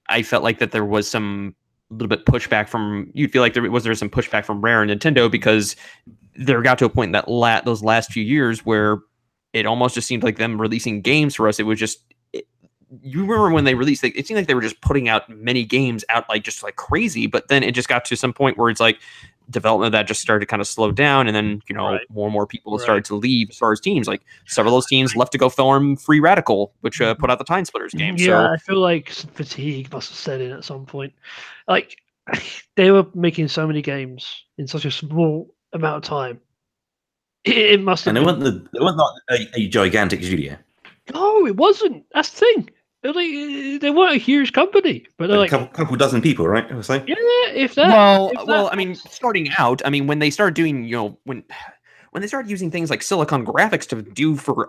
I felt like that there was some little bit pushback from. You'd feel like there some pushback from Rare and Nintendo because there got to a point in that those last few years where it almost just seemed like them releasing games for us. It was just. You remember when they released, it seemed like they were just putting out many games out just like crazy, but then it just got to some point where it's like development of that just started to kind of slow down, and then more and more people started to leave as far as teams. Like several of those teams left to go form Free Radical, which put out the Time Splitters game. Yeah, so I feel like some fatigue must have set in at some point. Like they were making so many games in such a small amount of time. It must have. And they weren't like a gigantic studio. No, it wasn't. That's the thing. They weren't a huge company, but they're like a couple dozen people, right? I was saying. Yeah, if that. Well, I mean, starting out, when they started doing, when they started using things like Silicon Graphics to do for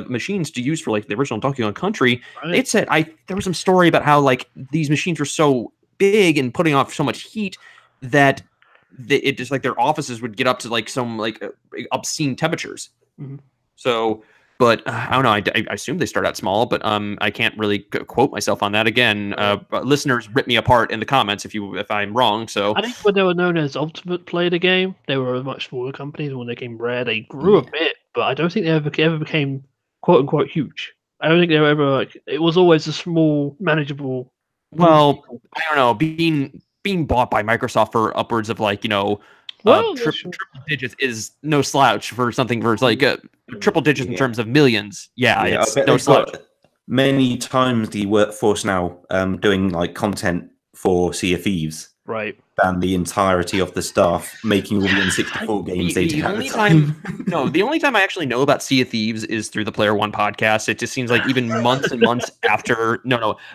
machines to use for like the original Donkey Kong Country, it said there was some story about how like these machines were so big and putting off so much heat that it just like their offices would get up to like some like obscene temperatures. Mm-hmm. So. But I don't know. I assume they start out small, but I can't really quote myself on that. Again, listeners, rip me apart in the comments if I'm wrong. So I think when they were known as Ultimate Play the game, they were a much smaller company. When they came Rare, they grew a bit, but I don't think they ever became quote unquote huge. I don't think they were ever like. It was always a small, manageable. Well, I don't know. Being bought by Microsoft for upwards of like triple digits is no slouch for something for like triple digits in terms of millions. It's no slouch. Many times the workforce now doing like content for Sea of Thieves, right? Than the entirety of the staff making all the N64 games. The only time I actually know about Sea of Thieves is through the Player One podcast. It just seems like even months and months after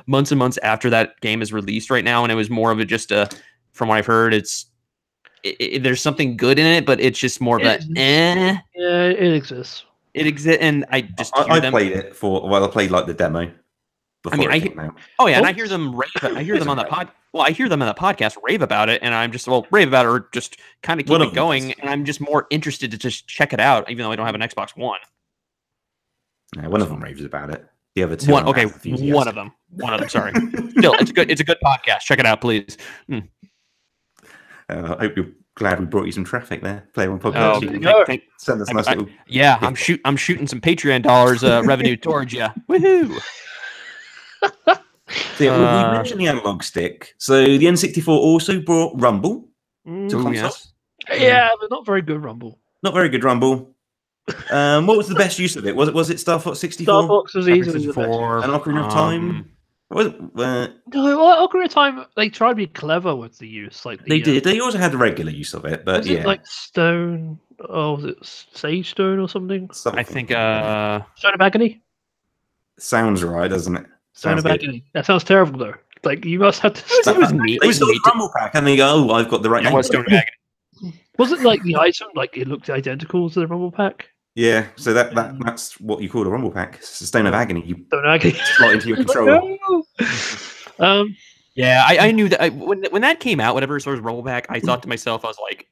months and months after that game is released right now, and it was more of from what I've heard, there's something good in it, but it's just more of Yeah, it exists. It exists, and I just played it I played like the demo. And I hear them rave. I hear them on the pod. Well, I hear them on the podcast rave about it, and I'm just rave about it or just kind of keep it going. And I'm just more interested to just check it out, even though I don't have an Xbox One. Yeah, one of them raves about it. The other two, one of them. Sorry. Still, it's good. It's a good podcast. Check it out, please. I hope you're glad we brought you some traffic there. Player One podcast. Send us a nice little. I'm shooting some Patreon dollars revenue towards you. Woohoo! We mentioned the analog stick. So the N64 also brought Rumble to console. Yes. Yeah, but not very good Rumble. Not very good Rumble. What was the best use of it? Was it Star Fox 64? Star Fox was easily the best. And Ocarina of Time. No, Ocarina of Time. They tried to be clever with the use. Like they did. They also had the regular use of it, but it like Stone. Oh, was it Sage Stone or something? I think Stone of Agony. Sounds right, doesn't it? Stone of Agony. That sounds terrible though. Like you must have to. It was neat. It was neat. Rumble pack, and they go, I've got the right. It was Stone of Agony. Was it like the item? Like it looked identical to the Rumble pack? Yeah, so that's what you call a Rumble pack. It's a Stone of Agony. You Stone of Agony. slot into your controller. Yeah, I knew that when that came out, whatever sort of Rumble pack, I thought to myself, I was like,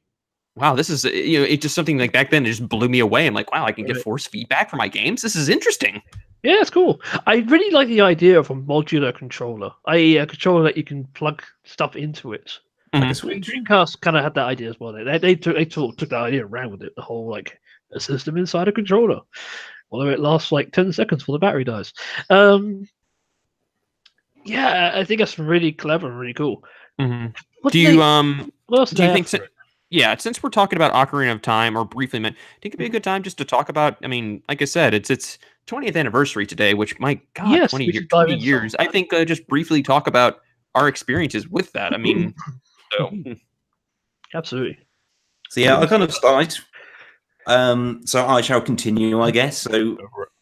wow, this is it's just something like back then. It just blew me away. I'm like, wow, I can get force feedback for my games. This is interesting. Yeah, it's cool. I really like the idea of a modular controller, i.e., a controller that you can plug stuff into it. Mm-hmm. Like Dreamcast kind of had that idea as well. They took that idea around with it. The whole like a system inside a controller, although it lasts like 10 seconds before the battery dies. Yeah, I think that's really clever and really cool. Mm-hmm. Do you think? Since we're talking about Ocarina of Time, or briefly, do you think it'd be a good time just to talk about? I mean, like I said, it's 20th anniversary today, which my God, yes, 20 years. I think just briefly talk about our experiences with that. I mean, absolutely. So yeah, I kind of started. So I shall continue, I guess. So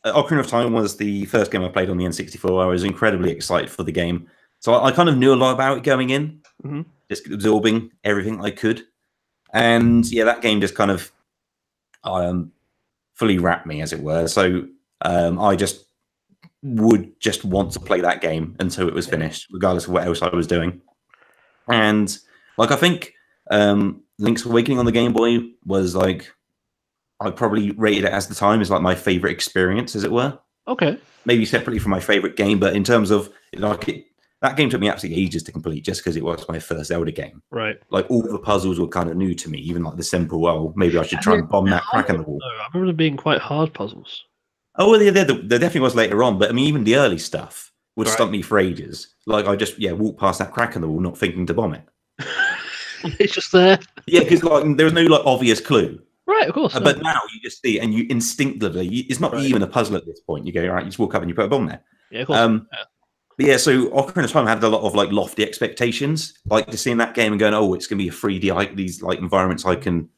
Ocarina of Time was the first game I played on the N64. I was incredibly excited for the game. So I kind of knew a lot about it going in, just absorbing everything I could. And yeah, that game just kind of fully wrapped me, as it were. So I just would just want to play that game until it was finished, regardless of what else I was doing. And like, I think Link's Awakening on the Game Boy was like, I probably rated it as the time as like my favorite experience, as it were. Okay. Maybe separately from my favorite game, but in terms of like that that game took me absolutely ages to complete just because it was my first Zelda game. Right. Like all the puzzles were kind of new to me, even like the simple, well, maybe I should try and bomb that crack in the wall. I remember them being quite hard puzzles. Oh, well, there definitely was later on, but I mean, even the early stuff would stop me for ages. Like I just walk past that crack in the wall, not thinking to bomb it. It's just there. Yeah, because like there was no like obvious clue. Right, of course. But now you just see it, and you instinctively, it's not even a puzzle at this point. You go, right, you just walk up and you put a bomb there. Yeah, of course. But yeah, so Ocarina of Time had a lot of like lofty expectations, like to seeing that game and going, oh, it's going to be a 3D, these like environments I can,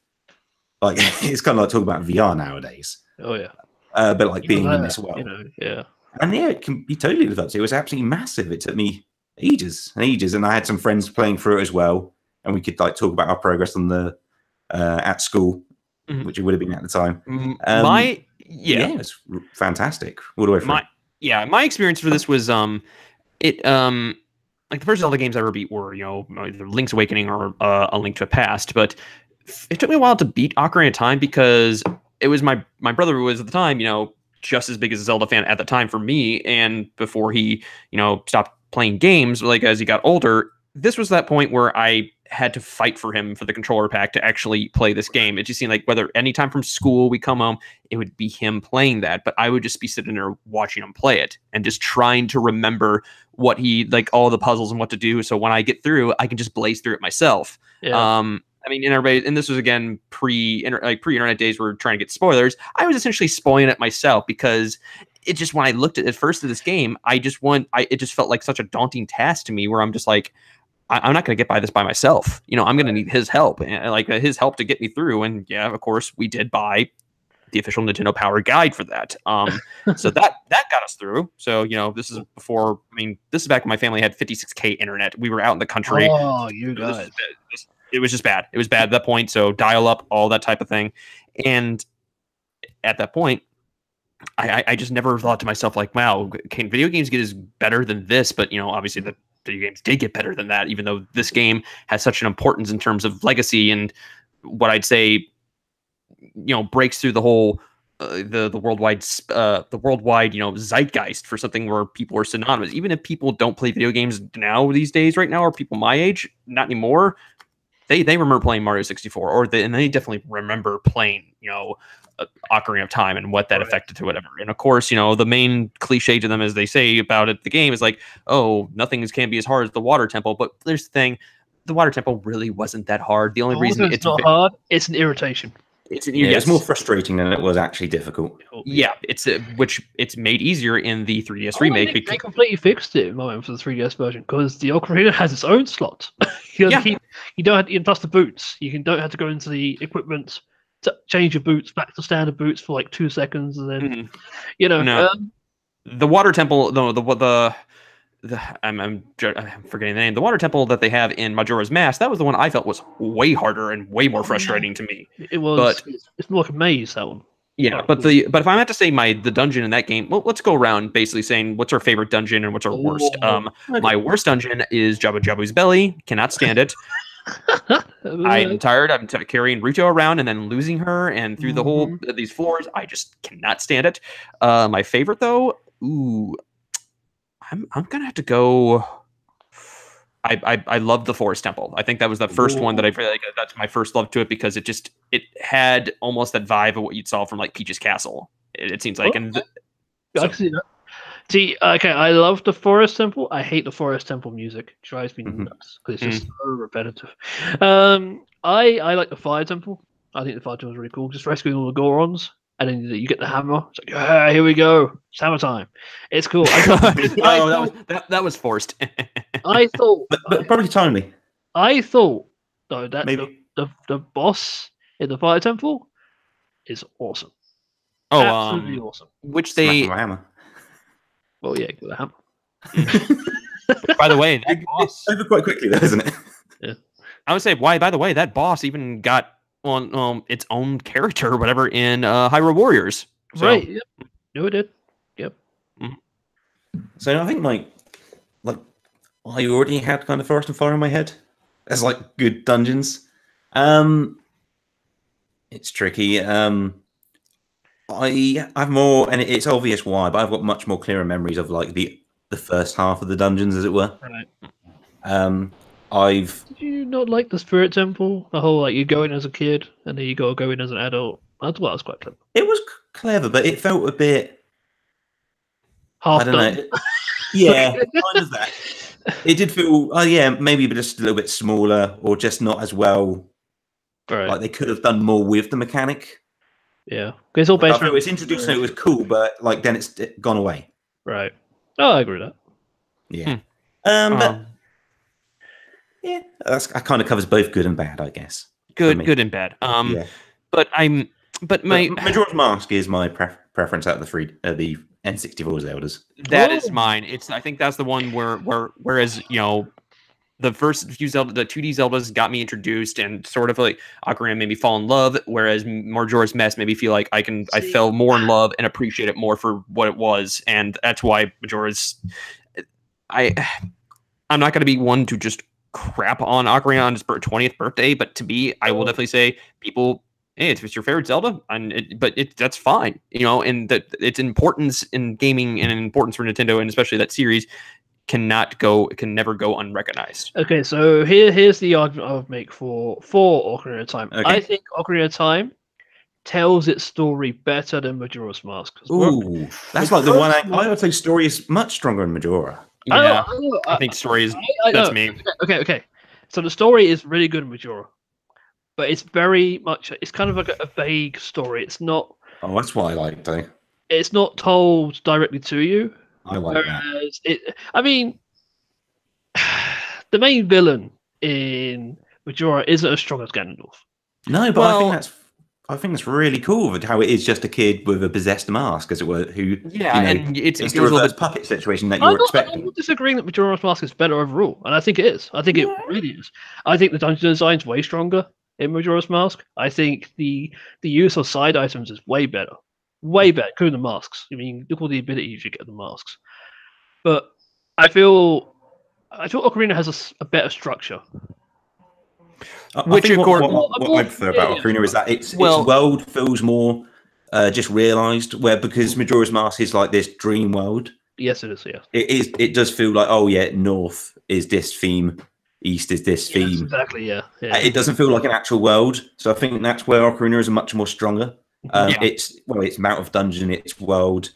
like, it's kind of like talking about VR nowadays. Oh yeah. But like being in this world, yeah. And yeah, it can be totally lived up to. It was absolutely massive. It took me ages and ages, and I had some friends playing through it as well, and we could like talk about our progress on the at school, which it would have been at the time. It was fantastic all the way through. My experience for this was like the first Zelda games I ever beat were either Link's Awakening or A Link to the Past, but it took me a while to beat Ocarina of Time because it was my brother who was at the time just as big as a Zelda fan at the time for me, and before he stopped playing games, like as he got older, this was that point where I had to fight for him for the controller pack to actually play this game. It just seemed like whether anytime from school we come home, it would be him playing that, but I would just be sitting there watching him play it and just trying to remember what he like all the puzzles and what to do. So when I get through, I can just blaze through it myself. Yeah. I mean, and this was again pre-internet days. We're trying to get spoilers. I was essentially spoiling it myself because it just when I looked at first of this game, it just felt like such a daunting task to me. Where I'm just like, I'm not going to get by this by myself. I'm going to need his help, his help to get me through. And yeah, of course, we did buy the official Nintendo Power Guide for that. So that got us through. So this is before. I mean, this is back when my family had 56K internet. We were out in the country. Oh, you guys. It was just bad. It was bad at that point. So dial up, all that type of thing. And at that point, I just never thought to myself like, wow, can video games get as better than this? But obviously the video games did get better than that, even though this game has such an importance in terms of legacy and what I'd say, breaks through the whole the worldwide zeitgeist for something where people are synonymous. Even if people don't play video games now these days, right now, or people my age, not anymore. They remember playing Mario 64, and they definitely remember playing, Ocarina of Time and what that affected to whatever. And of course, the main cliche to them, as they say about it, the game is like, oh, nothing can be as hard as the water temple. But there's the thing, the water temple really wasn't that hard. The only reason it's not hard, it's an irritation. It's more frustrating than it was actually difficult. Yeah, which it's made easier in the 3DS remake. They completely fixed it for the 3DS version because the Ocarina has its own slot. You don't have to plus the boots. You don't have to go into the equipment to change your boots back to standard boots for like 2 seconds, and then the water temple. I'm forgetting the name. The water temple that they have in Majora's Mask, that was the one I felt was way harder and way more frustrating to me. It was, but it's more like a maze, that one. Yeah, but if I had to say the dungeon in that game, well, let's go around basically saying what's our favorite dungeon and what's our worst. My worst dungeon is Jabba Jabba's belly. Cannot stand it. I'm tired. I'm carrying Ruto around and then losing her and through the whole these floors. I just cannot stand it. My favorite though, I'm gonna have to go. I love the Forest Temple. I think that was the first one that I feel like that's my first love to it because it had almost that vibe of what you'd saw from like Peach's Castle. It seems like, I can see that. See, okay, I love the Forest Temple. I hate the Forest Temple music. It drives me nuts because it's just so repetitive. I like the Fire Temple. I think the Fire Temple is really cool. Just rescuing all the Gorons. And then you get the hammer. It's like, yeah, here we go. It's hammer time. It's cool. That was forced. I thought, but probably timely. I thought though that the boss in the Fire Temple is awesome. Oh, absolutely awesome. Which they hammer. Well, yeah, the hammer. By the way, that boss over quite quickly, though, isn't it? Yeah. I would say, why? By the way, that boss even got its own character or whatever in Hyrule Warriors. So. Right. Yep. No, it did. Yep. So I think like I already had kind of Forest and Fire in my head as like good dungeons. It's tricky. I have more, and it's obvious why, but I've got much more clearer memories of like the the first half of the dungeons, as it were. Right. Did you not like the Spirit Temple? The whole you go in as a kid and then you got to go in as an adult. I thought that was quite clever. It was clever, but it felt a bit Half I don't done. know. Yeah, kind of that. It did feel, maybe just a little bit smaller, or just not as well. Right. Like they could have done more with the mechanic. Yeah, it's all based around. It's introduced and it was cool, but then it's gone away. Right. Oh, I agree with that. Yeah. But yeah, that kind of covers both good and bad, I guess. Good and bad. But my Majora's Mask is my preference out of the N64 Zeldas. That is mine. I think that's the one whereas the first few Zelda, the 2D Zeldas got me introduced and sort of like Ocarina made me fall in love, whereas Majora's Mask made me feel like I fell more in love and appreciate it more for what it was, and that's why Majora's. I'm not going to be one to just crap on Ocarina on his 20th birthday, but to me, I will definitely say people. Hey, if it's your favorite Zelda, that's fine, and that its importance in gaming and importance for Nintendo, and especially that series, can never go unrecognized. Okay, so here's the argument I would make for Ocarina of Time. Okay. I think Ocarina of Time tells its story better than Majora's Mask. Ooh, that's like the one I would say story is much stronger in Majora. Yeah, I think story is. That's me. Okay. So the story is really good in Majora, but it's very much. It's kind of like a vague story. It's not. Oh, that's what I like, though. It's not told directly to you. I like that. The main villain in Majora isn't as strong as Ganondorf. No, but I think that's really cool with how it is just a kid with a possessed mask, as it were, who and it's the reverse puppet situation that you're expecting. I'm not disagreeing that Majora's Mask is better overall, and I think it is. I think it really is. I think the dungeon design's way stronger in Majora's Mask. I think the use of side items is way better, including the masks. I mean, look all the abilities you get in the masks. But I feel Ocarina has a better structure. What I prefer about Ocarina is that its world feels more just realised, because Majora's Mask is like this dream world. Yes, it is. Yes, it does feel like north is this theme, east is this theme. Exactly. Yeah. It doesn't feel like an actual world, so I think that's where Ocarina is much more stronger. It's amount of dungeon, its world.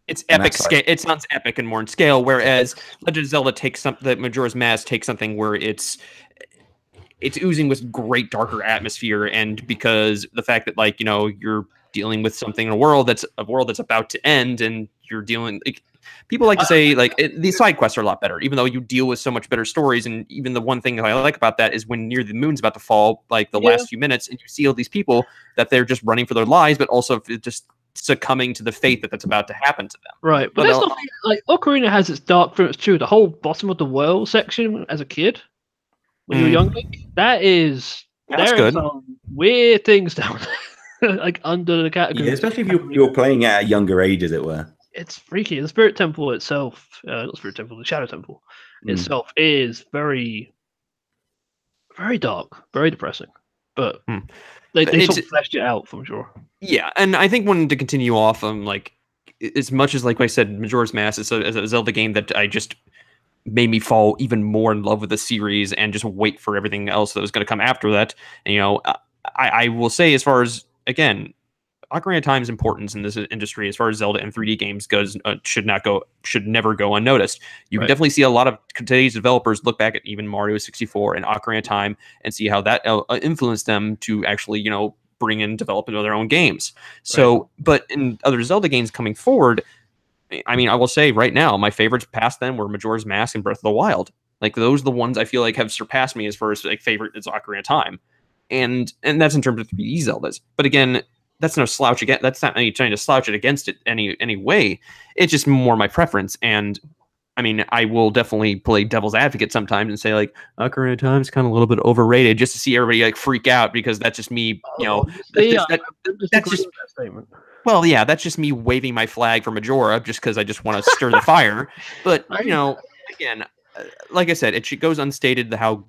It's epic scale. It sounds epic and more in scale, whereas Legend of Zelda takes Majora's Mask takes something where it's oozing with great darker atmosphere, and because the fact that you're dealing with something in a world that's about to end, and you're dealing people like to say these side quests are a lot better, even though you deal with so much better stories. And even the one thing that I like about that is when near the moon's about to fall, last few minutes, and you see all these people that they're just running for their lives, but also just succumbing to the fate that's about to happen to them. Right, but that's not Ocarina has its dark moments too. The whole bottom of the world section as a kid, when you were young, that's good. Some weird things down there, under the category. Yeah, especially if you're playing at a younger age, as it were. It's freaky. The Spirit Temple itself, not Spirit Temple, the Shadow Temple itself is very, very dark, very depressing. But they sort of fleshed it out, for sure. Yeah, and I think wanting to continue off on as much as I said, Majora's Mask is a Zelda game that I just made me fall even more in love with the series and just wait for everything else that was going to come after that. And, I will say, as far as again, Ocarina of Time's importance in this industry, as far as Zelda and 3D games goes, should never go unnoticed. You can definitely see a lot of today's developers look back at even Mario 64 and Ocarina of Time and see how that influenced them to actually, bring in development of their own games. So, but in other Zelda games coming forward, I mean, I will say right now, my favorites past then were Majora's Mask and Breath of the Wild. Those are the ones I feel like have surpassed me as far as favorite is Ocarina of Time, and that's in terms of 3D Zeldas. But again, that's no slouch again. That's not me trying to slouch it against it any way. It's just more my preference. And I mean, I will definitely play devil's advocate sometimes and say Ocarina of Time is kind of a little bit overrated, just to see everybody freak out, because that's just me. That's just statement. Well, yeah, that's just me waving my flag for Majora, just because I just want to stir the fire. But again, like I said, it goes unstated how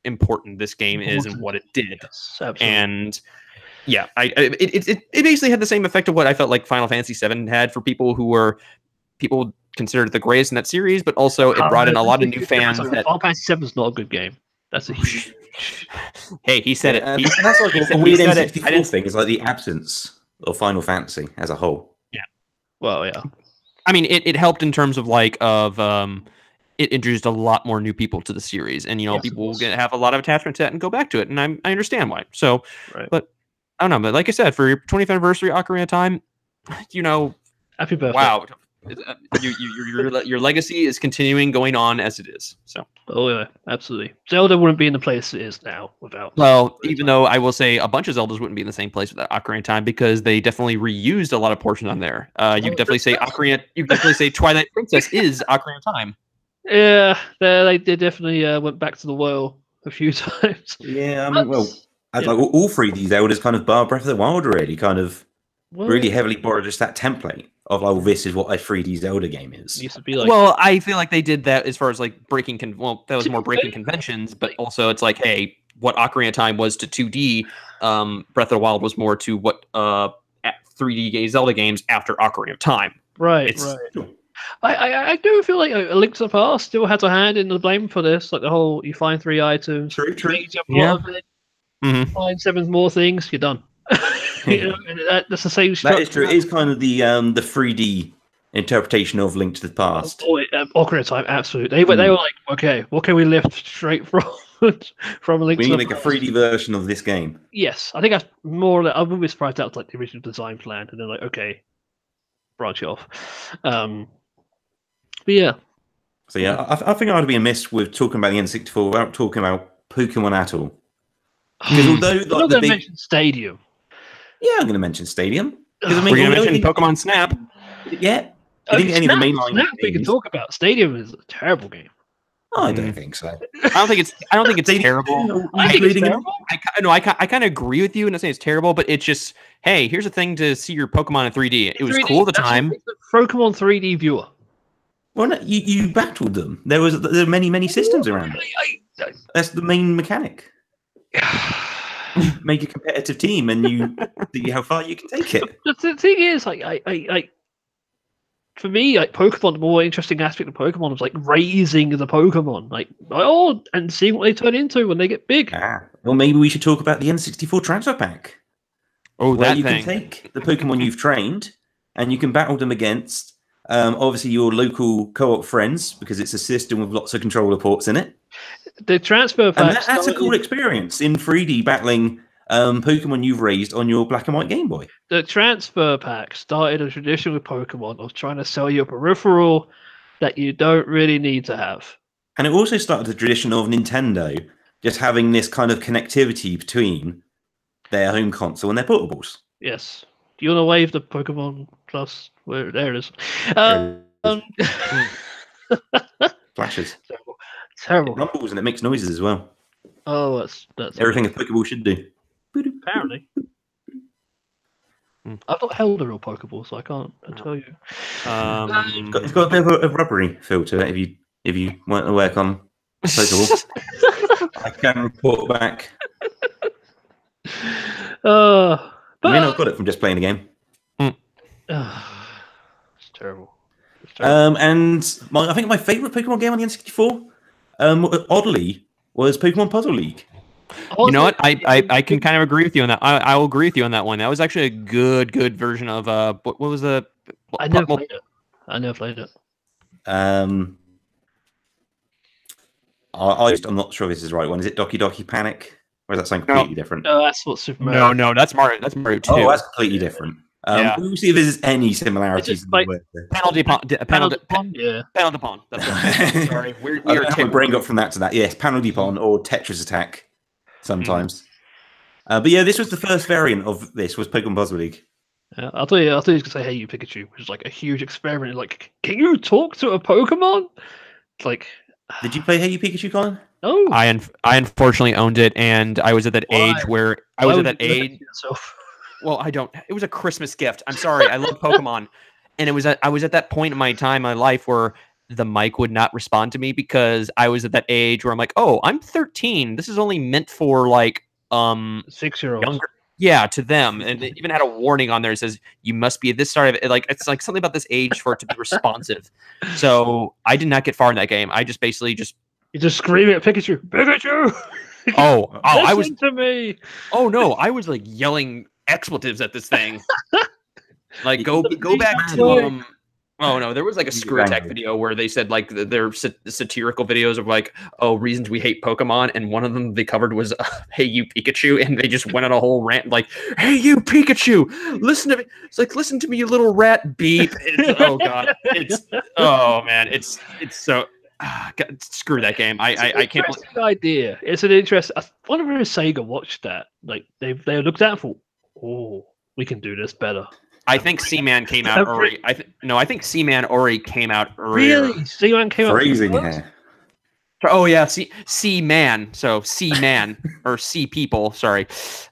important this game is and what it did. Yes, and yeah, it basically had the same effect of what I felt like Final Fantasy VII had for people considered the greatest in that series, but also it brought in a lot of new fans. Final Fantasy VII is not a good game. That's a huge. Hey, he said it. That's like a weird N64 thing. It's like the absence of Final Fantasy as a whole. Yeah. Well, yeah. I mean, it helped in terms of it introduced a lot more new people to the series, and people will have a lot of attachment to that and go back to it, and I understand why. So, but I don't know. But like I said, for your 20th anniversary Ocarina of Time, happy birthday! Wow, your legacy is continuing going on as it is. So, oh yeah, absolutely. Zelda wouldn't be in the place it is now without. Well, even though I will say a bunch of Zeldas wouldn't be in the same place without Ocarina of Time, because they definitely reused a lot of portions on there. You could definitely say Ocarina. You could definitely say Twilight Princess is Ocarina of Time. Yeah, they definitely went back to the well a few times. Yeah, like all 3D Zeldas kind of bar Breath of the Wild already kind of really heavily borrowed just that template of this is what a 3D Zelda game is. It used to be like, well, I feel like they did that as far as like breaking that was more breaking conventions, but also it's like, hey, what Ocarina of Time was to 2D, Breath of the Wild was more to what 3D Zelda games after Ocarina of Time. Right. I do feel like A Link to the Past still has a hand in the blame for this. Like the whole, you find 3 items, true. Yeah. Find 7 more things, you're done. That's the same structure. That is true. It is kind of the 3D interpretation of Link to the Past. Ocarina of Time, absolutely. They were like, okay, what can we lift straight from Link to the Past? We need to make a 3D version of this game. Yes, I think that's more. I wouldn't be surprised that's like the original design plan, and they're like, okay, branch off. But yeah. So yeah, I think I'd be amiss with talking about the N64 without talking about Pokemon at all. Because although I'm not going to mention Stadium. Yeah, I'm going to mention Stadium. We're going to mention Pokemon Snap. Yeah. I think any of the mainline Snap we can talk about. Stadium is a terrible game. Oh, I don't think so. I don't think it's terrible. I think it's terrible. I kind of agree with you, and I say it's terrible, but it's just, hey, here's a thing to see your Pokemon in 3D. It was cool at the time. Pokemon 3D viewer. Well, no, you battled them. There were many systems around it. That's the main mechanic. Make a competitive team, and you see how far you can take it. The thing is, for me, Pokemon, the more interesting aspect of Pokemon was raising the Pokemon, and seeing what they turn into when they get big. Well, maybe we should talk about the N64 transfer pack. Oh, where you can take the Pokemon you've trained, and you can battle them against obviously your local co-op friends, because it's a system with lots of controller ports in it. The transfer pack. And that's a cool experience in 3D battling Pokemon you've raised on your black and white Game Boy. The transfer pack started a tradition with Pokemon of trying to sell you a peripheral that you don't really need to have. And it also started the tradition of Nintendo just having this kind of connectivity between their home console and their portables. Yes. Do you want to wave the Pokemon Plus? There it is. Flashes. Terrible. It rumbles and it makes noises as well. Oh, that's everything a Pokeball should do. Apparently. I've not held a real Pokeball, so I can't tell you. It's got a bit of a rubbery feel to it if you want to work on Pokeball. I can report back. I've got it from just playing the game. It's terrible. And I think my favourite Pokemon game on the N64, oddly, was Pokemon Puzzle League. You know what? I can kind of agree with you on that. I will agree with you on that one. That was actually a good version of what was the? I never played it. I'm not sure if this is the right one. Is it Doki Doki Panic? Or is that something completely different? No, that's what Super Mario. No, that's Mario. That's Mario 2. Oh, that's completely different. We'll see if there's any similarities. Panel de Pon. Yeah. Panel de Pon. That's right. Sorry, my brain got from that to that. Yes, Panel de Pon or Tetris Attack. Sometimes. But yeah, this was the first variant of this. Was Pokemon Puzzle League. Yeah, I thought he was gonna say "Hey, you Pikachu," which is like a huge experiment. Like, can you talk to a Pokemon? It's like. Did you play Hey You Pikachu, Colin? No. I unfortunately owned it, and I was at that age where I was at that age. Well, I don't. It was a Christmas gift. I'm sorry. I love Pokemon, and I was at that point in my time in my life where the mic would not respond to me because I was at that age where I'm like, oh, I'm 13. This is only meant for 6-year-olds. Younger. Yeah, to them, and it even had a warning on there that says you must be at this start of it. Like it's like something about this age for it to be responsive. So I did not get far in that game. I just basically you just screaming at Pikachu, Pikachu. I was Listen to me. Oh no, I was like yelling expletives at this thing. Like go back to Oh no, there was like a Screw Attack video where they said like their satirical videos of like, oh, reasons we hate Pokemon, and one of them they covered was "Hey you Pikachu," and they just went on a whole rant like, "Hey you Pikachu, listen to me." It's like, "Listen to me, you little rat." Beep. Oh god, oh man, it's so. God, screw that game. I can't. Idea. It's an interest. I wonder if Sega watched that. Like they looked at it and thought, "Oh, we can do this better." I think Seaman came out early. I think Seaman Ori came out earlier. Really? Seaman came out freezing. Oh yeah, Seaman. So Seaman or Sea People. Sorry.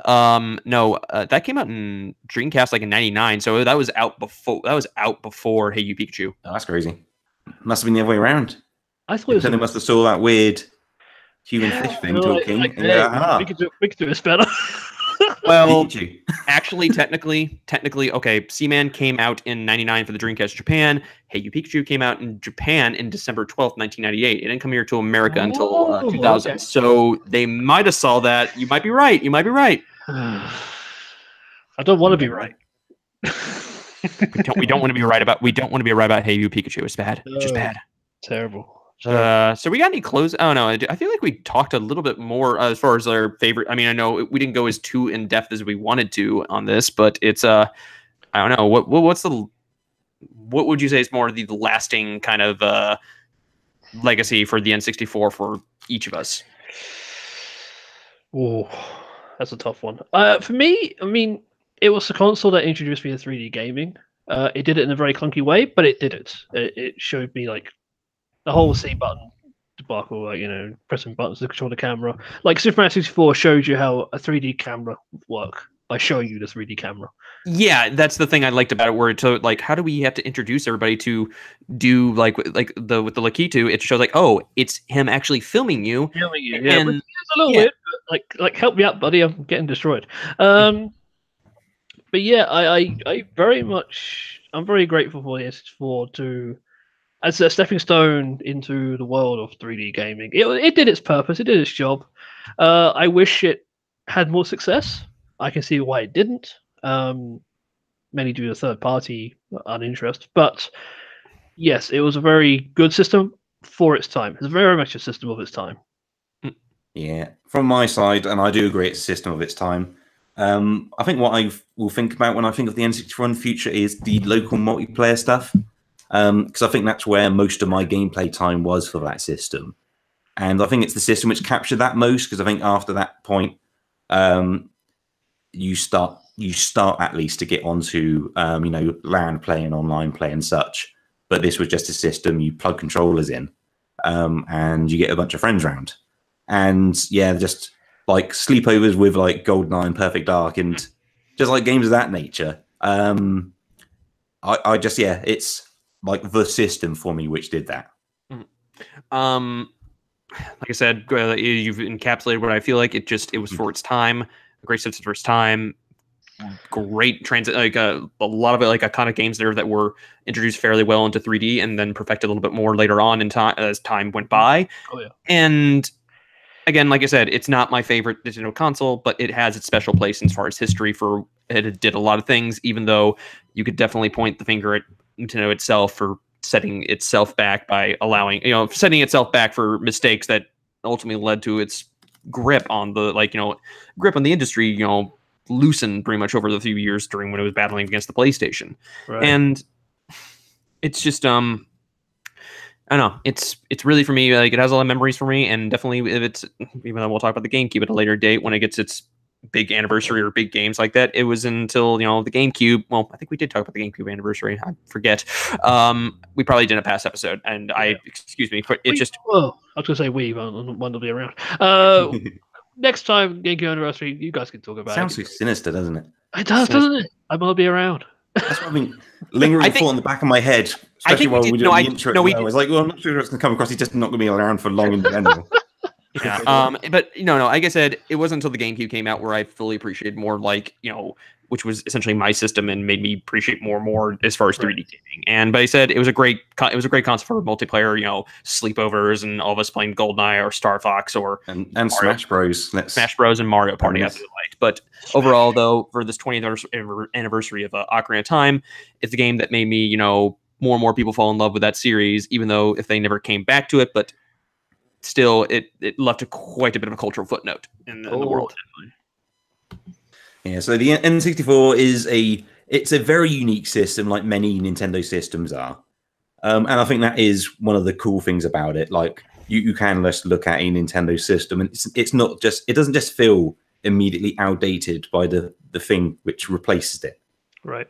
No, that came out in Dreamcast like in '99. So that was out before Hey You Pikachu. Oh, that's crazy. Must have been the other way around. I thought they must have saw that weird human fish thing talking. Pikachu is better. Well, actually, technically, okay, Seaman came out in '99 for the Dreamcast Japan. Hey You Pikachu came out in Japan in December 12th, 1998. It didn't come here to America until 2000. Okay. So they might have saw that. You might be right. I don't want to be right. we don't want to be right about Hey You Pikachu. It's bad. It's just bad. Terrible. So we got any close? Oh no, I feel like we talked a little bit more as far as our favorite. I mean, I know we didn't go as too in depth as we wanted to on this, but it's I don't know what would you say is more the lasting kind of legacy for the N64 for each of us? Oh, that's a tough one. For me, I mean, it was the console that introduced me to 3D gaming. It did it in a very clunky way, but it did it. It showed me like the whole C button debacle, like, pressing buttons to control the camera. Like Super Mario 64 showed you how a 3D camera would work by showing you the 3D camera. Yeah, that's the thing I liked about it. Where it's like, how do we have to introduce everybody to do with the Lakitu? It shows like, oh, it's him actually filming you. Yeah, and, but it's a little weird. But like, help me out, buddy. I'm getting destroyed. But yeah, I very much, I'm very grateful for the S4 to. As a stepping stone into the world of 3D gaming. It did its purpose. It did its job. I wish it had more success. I can see why it didn't. Mainly due to third-party uninterest. But yes, it was a very good system for its time. It's very much a system of its time. Yeah, from my side, and I do agree it's a system of its time. I think what I will think about when I think of the N64 in the future is the local multiplayer stuff. Because I think that's where most of my gameplay time was for that system. And I think it's the system which captured that most, because I think after that point, you start at least to get onto, LAN play and online play and such. But this was just a system you plug controllers in, and you get a bunch of friends around. And yeah, just like sleepovers with like GoldenEye and Perfect Dark and just like games of that nature. It's like the system for me which did that. Like I said, you've encapsulated what I feel like. It was for its time, a great system for its time. Great transit, like a lot of it, like iconic games there that were introduced fairly well into 3D and then perfected a little bit more later on in time as time went by. Oh yeah. And again, like I said, it's not my favorite Nintendo console, but it has its special place as far as history for it did a lot of things, even though you could definitely point the finger at Nintendo itself for setting itself back by setting itself back for mistakes that ultimately led to its grip on the industry, loosened pretty much over the few years during when it was battling against the PlayStation. Right. And it's just, I don't know. It's really for me, like it has a lot of memories for me, and definitely if it's, even though we'll talk about the GameCube at a later date when it gets its big anniversary or big games like that. It was until the GameCube. Well, I think we did talk about the GameCube anniversary. I forget. We probably did a past episode, and excuse me, it just. Well, I was gonna say we one to be around. Next time GameCube anniversary, you guys can talk about Sounds so sinister, doesn't it? It does, doesn't it? I want to be around. That's what I mean. Lingering thought in the back of my head, especially while we did the intro. I was like, well, I'm not sure it's going to come across. He's just not going to be around for long in general. Yeah. But no. Like I said, it wasn't until the GameCube came out where I fully appreciated more, like, which was essentially my system and made me appreciate more and more as far as 3D gaming. But I said it was a great console for multiplayer, sleepovers and all of us playing GoldenEye or Star Fox or and Smash Bros. Smash Bros. And Mario Party I really liked. But overall, though, for this 20th anniversary of Ocarina of Time, it's a game that made me, more and more people fall in love with that series, even though if they never came back to it, but still it left quite a bit of a cultural footnote in the world. Yeah, so the N64 is a very unique system, like many Nintendo systems are. And I think that is one of the cool things about it. Like you can just look at a Nintendo system, and it doesn't just feel immediately outdated by the thing which replaces it. Right.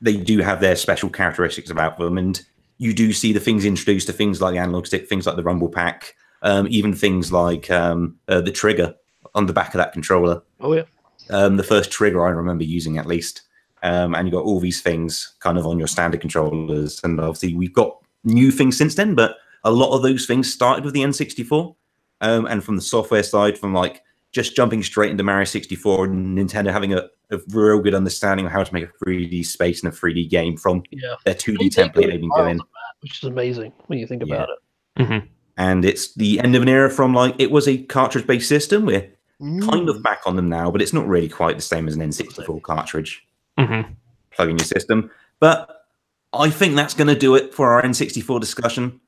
They do have their special characteristics about them, and you do see the things introduced to things like the analog stick, things like the rumble pack, even things like the trigger on the back of that controller. Oh yeah. The first trigger I remember using, at least. And you got all these things kind of on your standard controllers. And obviously we've got new things since then, but a lot of those things started with the N64. And from the software side, from like just jumping straight into Mario 64 and Nintendo having a real good understanding of how to make a 3D space and a 3D game from their 2D template they've been doing. Which is amazing when you think about it. Mm-hmm. And it's the end of an era from like, it was a cartridge-based system. We're kind of back on them now, but it's not really quite the same as an N64 cartridge. Plug in your system. But I think that's going to do it for our N64 discussion.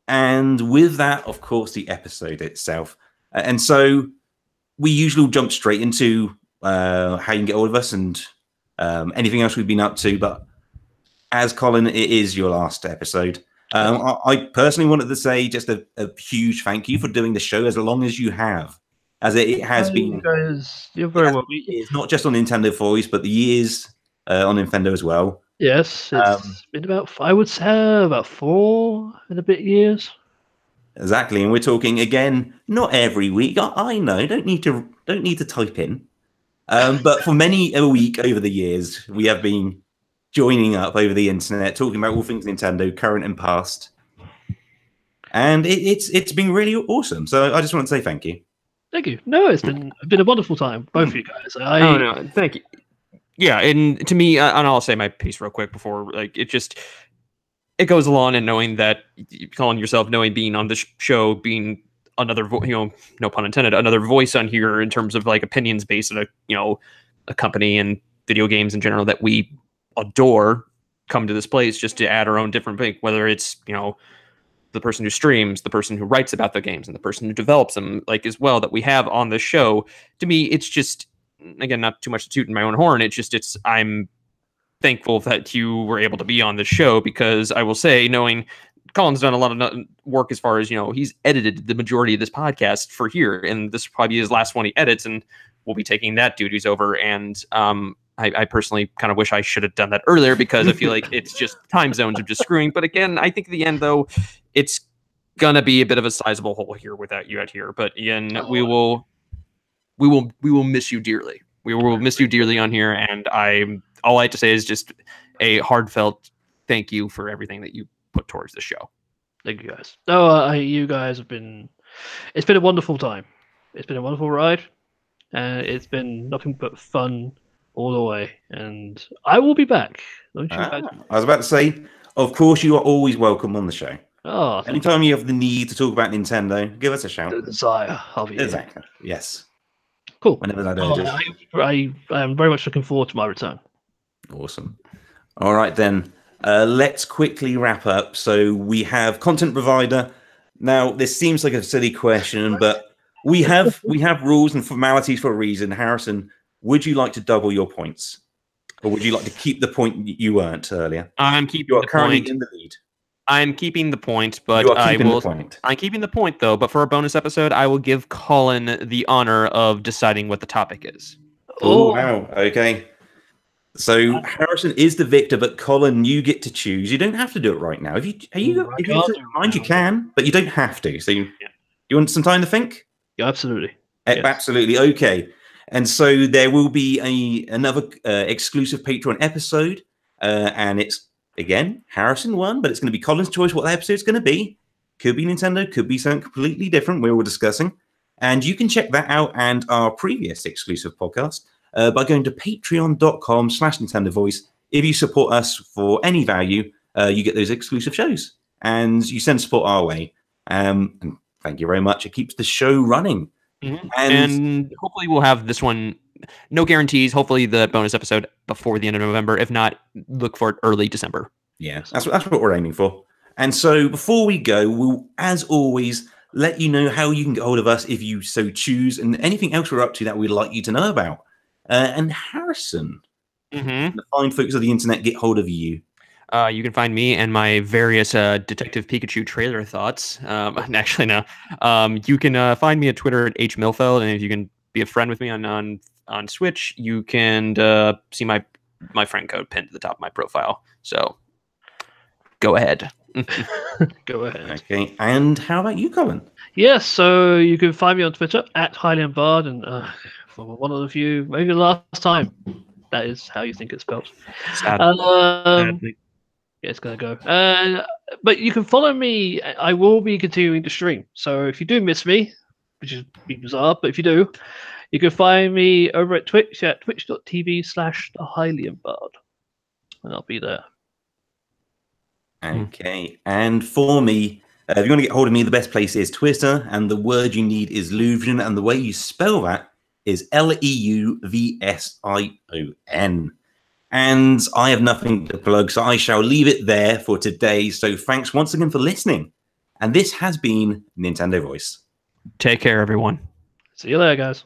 And with that, of course, the episode itself. And so we usually jump straight into how you can get all of us and anything else we've been up to. But as Colin, it is your last episode. I personally wanted to say just a huge thank you for doing the show as long as you have. As it has been, you're very welcome. It's not just on Nintendo Voice, but the years on Nintendo as well. Yes, it's been about, I would say, about 4 and a bit years. Exactly, and we're talking again, not every week. I know, don't need to type in, but for many a week over the years, we have been joining up over the internet, talking about all things Nintendo, current and past, and it's been really awesome. So I just want to say thank you. Thank you. No, it's been a wonderful time, both of you guys. No, thank you. Yeah, and to me, and I'll say my piece real quick before, like, it goes along, and knowing that, calling yourself, knowing being on this show, being another, no pun intended, another voice on here in terms of like opinions based on a company and video games in general that we adore, come to this place just to add our own different thing, whether it's the person who streams, the person who writes about the games, and the person who develops them, like, as well, that we have on the show. To me, it's just, again, not too much to toot in my own horn. I'm thankful that you were able to be on the show, because I will say, knowing Colin's done a lot of work as far as, he's edited the majority of this podcast for here, and this will probably be his last one he edits, and we'll be taking that duties over. And I personally kind of wish I should have done that earlier, because I feel like it's just time zones are just screwing. But again, I think at the end, though, it's gonna be a bit of a sizable hole here without you out here. But again, we will miss you dearly. We will miss you dearly on here, and all I have to say is just a heartfelt thank you for everything that you put towards the show. Thank you guys. No, you guys have been. It's been a wonderful time. It's been a wonderful ride, and it's been nothing but fun all the way. And I will be back. Don't you guys? I was about to say, of course, you are always welcome on the show. Oh, anytime you have the need to talk about Nintendo, give us a shout. The desire, I'll be exactly. Here. Yes. Cool. Whenever that I am very much looking forward to my return. Awesome. All right, then. Let's quickly wrap up. So we have content provider. Now, this seems like a silly question, but we have rules and formalities for a reason. Harrison, would you like to double your points, or would you like to keep the point you earned earlier? I'm keeping. You are currently in the lead. I'm keeping the point, but I'm keeping the point, though. But for a bonus episode, I will give Colin the honor of deciding what the topic is. Oh, wow. Okay. So Harrison is the victor, but Colin, you get to choose. You don't have to do it right now. If you mind, you can, but you don't have to. So you want some time to think? Yeah, absolutely. Yes. Absolutely. Okay. And so there will be another exclusive Patreon episode, and it's, again, Harrison won, but it's going to be Colin's choice what the episode's going to be. Could be Nintendo, could be something completely different we were discussing. And you can check that out and our previous exclusive podcast by going to patreon.com/Nintendo Voice. If you support us for any value, you get those exclusive shows. And you send support our way. And thank you very much. It keeps the show running. Mm-hmm. And hopefully we'll have this one. No guarantees. Hopefully the bonus episode before the end of November. If not, look for it early December. Yeah, that's what we're aiming for. And so before we go, we'll, as always, let you know how you can get hold of us if you so choose, and anything else we're up to that we'd like you to know about. And Harrison, the fine folks of the internet get hold of you. You can find me and my various Detective Pikachu trailer thoughts. Actually, no. You can find me at Twitter at @hmilfeld, and if you can be a friend with me on Switch, you can see my friend code pinned to the top of my profile. So go ahead. Go ahead. Okay, and how about you, Colin? Yes, so you can find me on Twitter at HighlandBard, and for one of the few, maybe the last time, that is how you think it's spelled. Sadly. Yeah, it's gonna go. But you can follow me. I will be continuing to stream. So if you do miss me, which is bizarre, but if you do, you can find me over at Twitch at twitch.tv/thehylianbard, and I'll be there. Okay, and for me, if you want to get hold of me, the best place is Twitter, and the word you need is Luvsion, and the way you spell that is LEUVSION. And I have nothing to plug, so I shall leave it there for today. So thanks once again for listening. And this has been Nintendo Voice. Take care, everyone. See you later, guys.